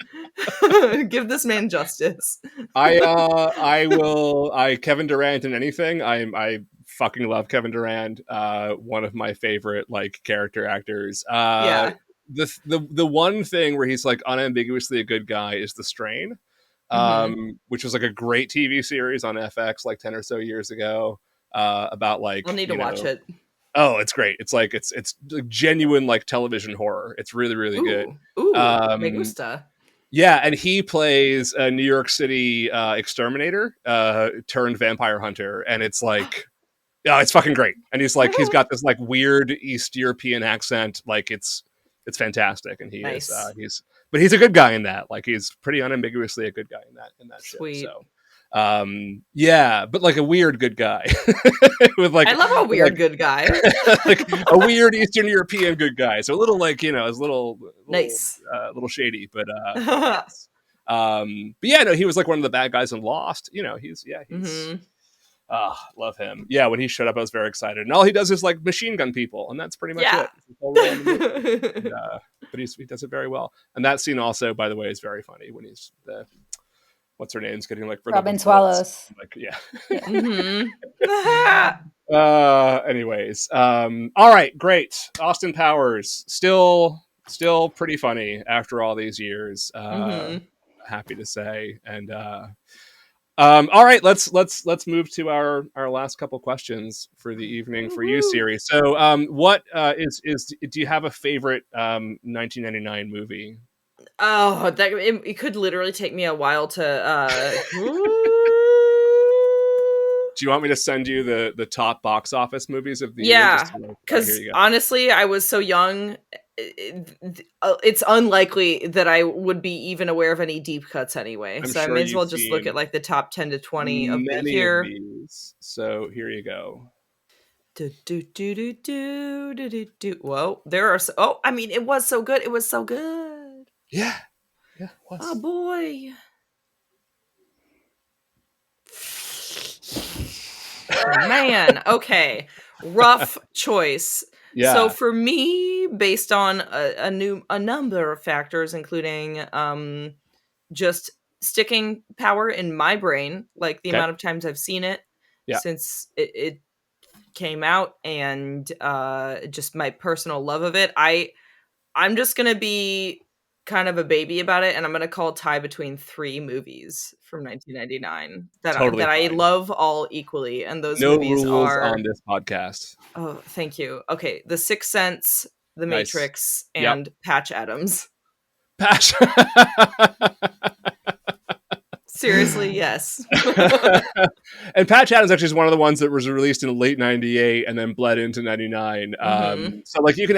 Give this man justice. Kevin Durand in anything. I fucking love Kevin Durand. One of my favorite like character actors. The one thing where he's like unambiguously a good guy is The Strain, which was like a great TV series on FX like 10 or so years ago. About like I'll need to watch it. Oh, it's great. It's like it's genuine like television horror. It's really, really good. Me gusta. Yeah, and he plays a New York City exterminator turned vampire hunter, and it's like, it's fucking great. And he's like, he's got this like weird East European accent, like it's fantastic, and he's a good guy in that. Like he's pretty unambiguously a good guy in that Sweet. shit. So. But like a weird good guy with like I love a weird good guy. like a weird Eastern European good guy, so a little like it's a little nice, little shady, but yeah, no, he was like one of the bad guys in Lost. He's love him. Yeah, when he showed up I was very excited, and all he does is like machine gun people, and that's pretty much it. But he does it very well, and that scene also, by the way, is very funny when he's what's her name's getting like Robin Swallows. Like, yeah. Anyways, all right, great. Austin Powers still pretty funny after all these years. Happy to say, and all right, let's move to our last couple questions for the evening for you, Siri. So, what do you have a favorite 1999 movie? Oh, it could literally take me a while to. Do you want me to send you the top box office movies of the year? Yeah, because honestly, I was so young it's unlikely that I would be even aware of any deep cuts anyway. I'm So I sure may as well you've just look at seen like the top 10 to 20 of many of here. these. So here you go. Whoa, there are I mean, it was so good. It was so good. Yeah. Yeah. Oh boy. Man, okay. Rough choice. Yeah. So for me, based on a number of factors, including just sticking power in my brain, like the Okay. amount of times I've seen it Yeah. since it came out, and just my personal love of it, I'm just gonna be kind of a baby about it, and I'm gonna call a tie between 3 movies from 1999 Totally that I fine. love all equally, and those No movies rules are on this podcast. oh, thank you. Okay, The Sixth Sense, The Nice. Matrix, Yep. and Patch Adams. Patch. Seriously, yes. And Patch Adams actually is one of the ones that was released in late '98 and then bled into '99. So like you can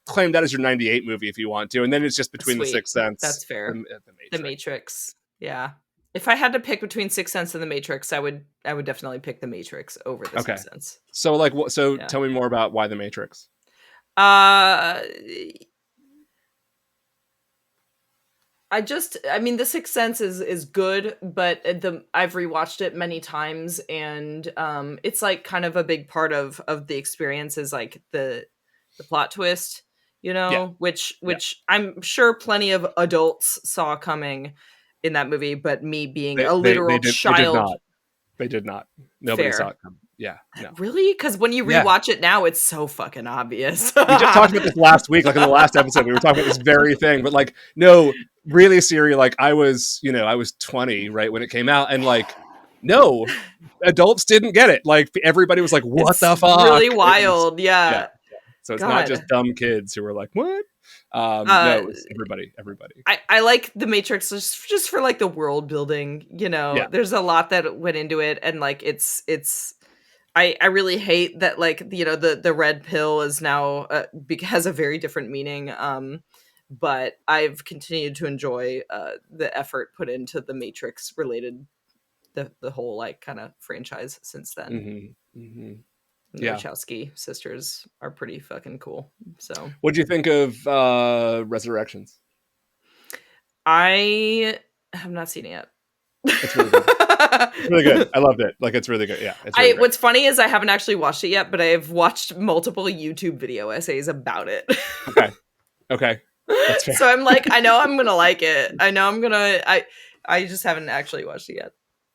claim that as your '98 movie if you want to, and then it's just between Sweet. The Sixth Sense. That's fair. The The Matrix. Yeah. If I had to pick between Sixth Sense and The Matrix, I would definitely pick The Matrix over The Sixth Sense. So like tell me more about why The Matrix. I mean, The Sixth Sense is good, but I've rewatched it many times, and it's like kind of a big part of the experience is like the plot twist, which I'm sure plenty of adults saw coming in that movie, but me being a literal child, they did not. Nobody Fair. saw it coming. Yeah, no. Really? Because when you rewatch it now, it's so fucking obvious. We just talked about this last week, like in the last episode, we were talking about this very thing. But like, no, really, Siri, like I was 20, right, when it came out, and like, no, adults didn't get it. Like everybody was like, "What It's the fuck?" Really wild, yeah. So it's God. not just dumb kids who were like, "What?" No, it's everybody. I like The Matrix just for like the world building. There's a lot that went into it, and like it's. I really hate that, like, the red pill is now has a very different meaning. But I've continued to enjoy the effort put into the Matrix related the whole like kind of franchise since then. The Wachowski sisters are pretty fucking cool. So, what do you think of Resurrections? I have not seen it yet. It's really good. It's really good. I loved it. Like, it's really good. Yeah. It's really what's funny is I haven't actually watched it yet, but I have watched multiple YouTube video essays about it. Okay. That's fair. So I'm like, I know I'm gonna like it. I know I'm gonna. I just haven't actually watched it yet.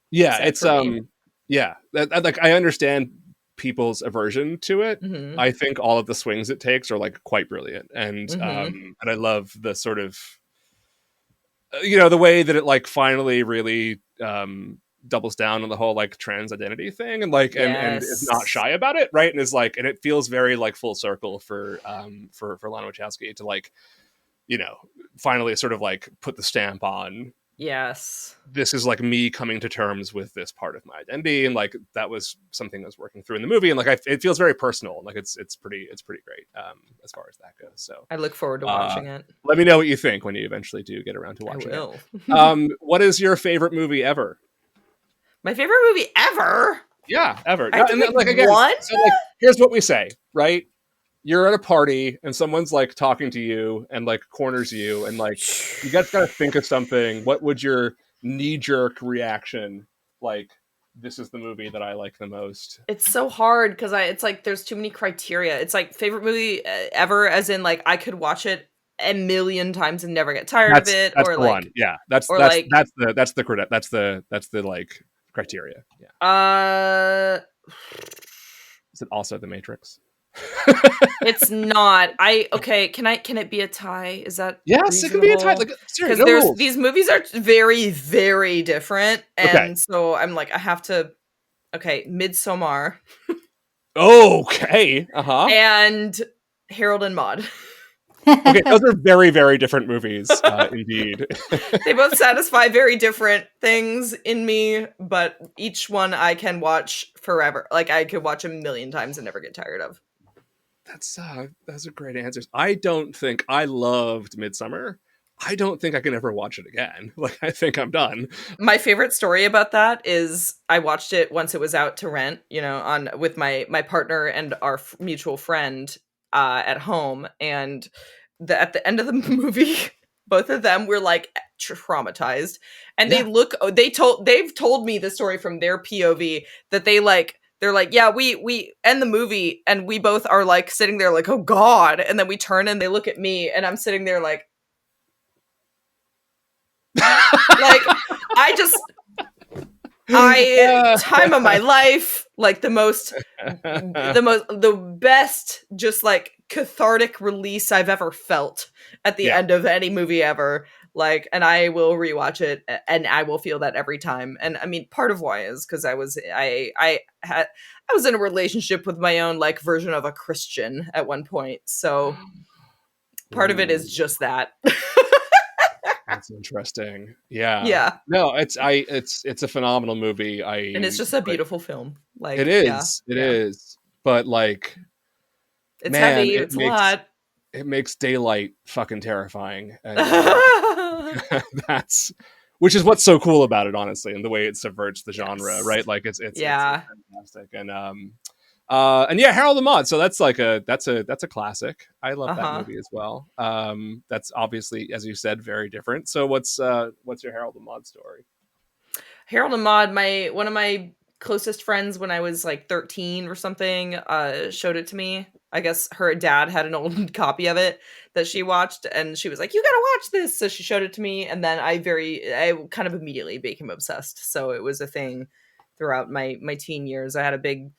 Yeah, it's like I understand people's aversion to it. Mm-hmm. I think all of the swings it takes are like quite brilliant, and and I love the sort of the way that it like finally really doubles down on the whole like trans identity thing, and like and is not shy about it, right? And is like, and it feels very like full circle for Lana Wachowski to like finally sort of like put the stamp on. Yes, this is like me coming to terms with this part of my identity, and like that was something I was working through in the movie, and like it feels very personal. Like it's pretty great as far as that goes. So I look forward to watching it. Let me know what you think when you eventually do get around to watching it. What is your favorite movie ever? My favorite movie ever? Yeah, ever. I have to pick one? So like, here's what we say, right? You're at a party and someone's like talking to you and like corners you, and like you gotta think of something. What would your knee-jerk reaction like? This is the movie that I like the most. It's so hard because it's like there's too many criteria. It's like favorite movie ever, as in like I could watch it a million times and never get tired of it. That's or the like one. Yeah, that's the like criteria. Yeah. Is it also The Matrix? It's not. Can it be a tie? Is that yes? It can be a tie. Like, because these movies are very, very different, and so I'm like, I have to. Okay, Midsommar. Okay. And Harold and Maude. Okay, those are very, very different movies, indeed. They both satisfy very different things in me, but each one I can watch forever. Like I could watch a million times and never get tired of. those are great answers. I don't think I loved Midsummer. I don't think I can ever watch it again. Like, I think I'm done. My favorite story about that is I watched it once it was out to rent, on with my partner and our mutual friend at home, and at the end of the movie, both of them were like traumatized, and they've told me the story from their POV that they're like, yeah, we end the movie and we both are like sitting there like, oh God, and then we turn and they look at me and I'm sitting there like like time of my life, like the best, just like cathartic release I've ever felt at the end of any movie ever. Like, and I will rewatch it and I will feel that every time. And I mean, part of why is because I was in a relationship with my own like version of a Christian at one point. So part of it is just that. That's interesting. Yeah. Yeah. No, it's a phenomenal movie. And it's just a beautiful film. Like, it is. It is. But like, it's heavy. It's a lot. It makes Daylight fucking terrifying. And, which is what's so cool about it, honestly, and the way it subverts the genre, right? Like it's fantastic. And yeah, Harold and Maude. So that's like that's a classic. I love that movie as well. That's obviously, as you said, very different. So what's your Harold and Maude story? Harold and Maude, one of my closest friends when I was like 13 or something, showed it to me. I guess her dad had an old copy of it that she watched, and she was like, "You gotta watch this." So she showed it to me, and then I kind of immediately became obsessed. So it was a thing throughout my teen years. I had a big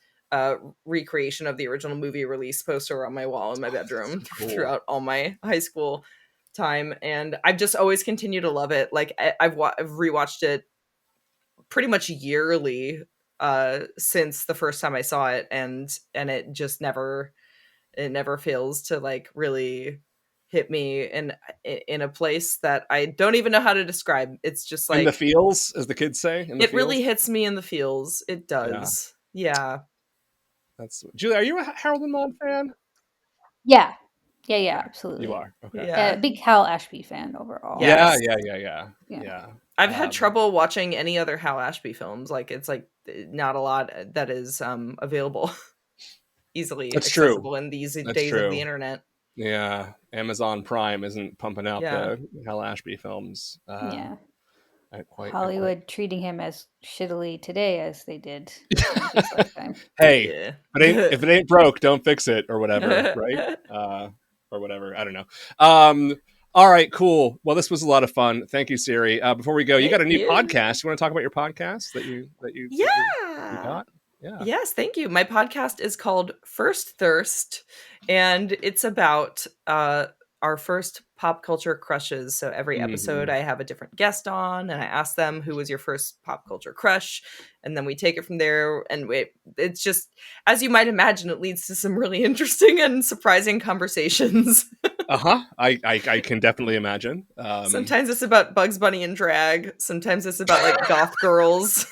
recreation of the original movie release poster on my wall in my bedroom throughout all my high school time, and I've just always continued to love it. Like I've rewatched it pretty much yearly since the first time I saw it, and it just never fails to like really hit me in a place that I don't even know how to describe. It's just like in the feels, as the kids say. It really hits me in the feels. It does. Yeah. That's Julie. Are you a Harold and Maude fan? Yeah, absolutely. You are. Okay. Yeah, big Hal Ashby fan overall. Yeah. I've had trouble watching any other Hal Ashby films. Like it's like not a lot that is available easily accessible in these days of the internet. Yeah, Amazon Prime isn't pumping out the Hal Ashby films. Hollywood treating him as shittily today as they did in his lifetime. Hey, if it ain't broke, don't fix it, or whatever, right? Or whatever. I don't know. All right, cool. Well, this was a lot of fun. Thank you, Siri. Before we go, you got a new podcast. You want to talk about your podcast that you got? Yeah. Yes, thank you. My podcast is called First Thirst, and it's about our first pop culture crushes. So every episode I have a different guest on, and I ask them, who was your first pop culture crush? And then we take it from there. And it's just, as you might imagine, it leads to some really interesting and surprising conversations. I can definitely imagine. Sometimes it's about Bugs Bunny and drag. Sometimes it's about like goth girls.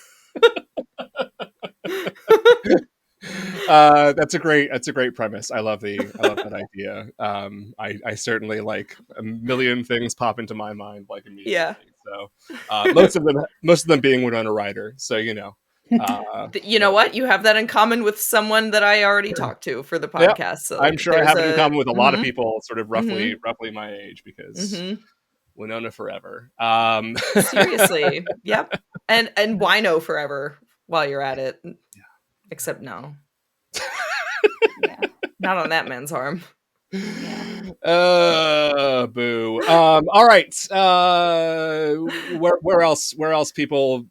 That's a great premise. I love that idea. I certainly like a million things pop into my mind like immediately. Yeah. So most of them being Winona Ryder. So you know what? You have that in common with someone that I already talked to for the podcast. Yep. So I'm sure I have it in common with a lot of people, sort of roughly my age, because Winona forever. Seriously, yep. And wino forever while you're at it. Yeah. Except no. Not on that man's arm. Boo. All right. Where else people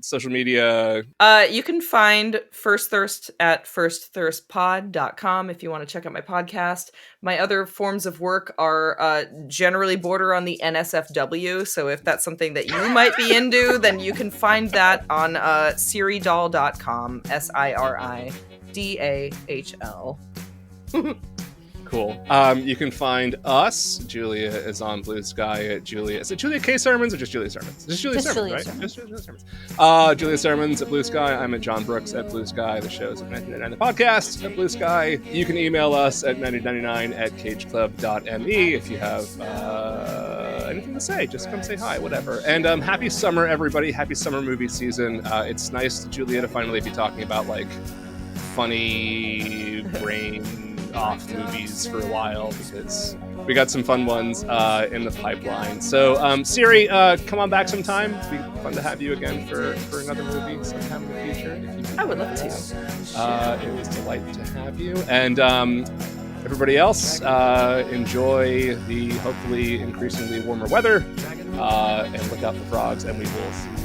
social media? You can find First Thirst at firstthirstpod.com if you want to check out my podcast. My other forms of work are generally border on the NSFW, so if that's something that you might be into, then you can find that on SiriDahl.com, SiriDahl. Cool. You can find us. Julia is on Blue Sky at Julia. Is it Julia K. Sermons or just Julia Sermons? Just Julia Sermons, right? Sermons. Just Julia Sermons. Julia Sermons at Blue Sky. I'm at John Brooks at Blue Sky. The show's at 1999 The Podcast at Blue Sky. You can email us at 1999@cageclub.me if you have anything to say. Just come say hi, whatever. And happy summer, everybody. Happy summer movie season. It's nice, Julia, to finally be talking about like funny brain off movies for a while, because we got some fun ones in the pipeline. So Siri, come on back sometime. It'd be fun to have you again for another movie sometime in the future. I would love to. It was a delight to have you. And everybody else, enjoy the hopefully increasingly warmer weather, and look out for frogs, and we will see you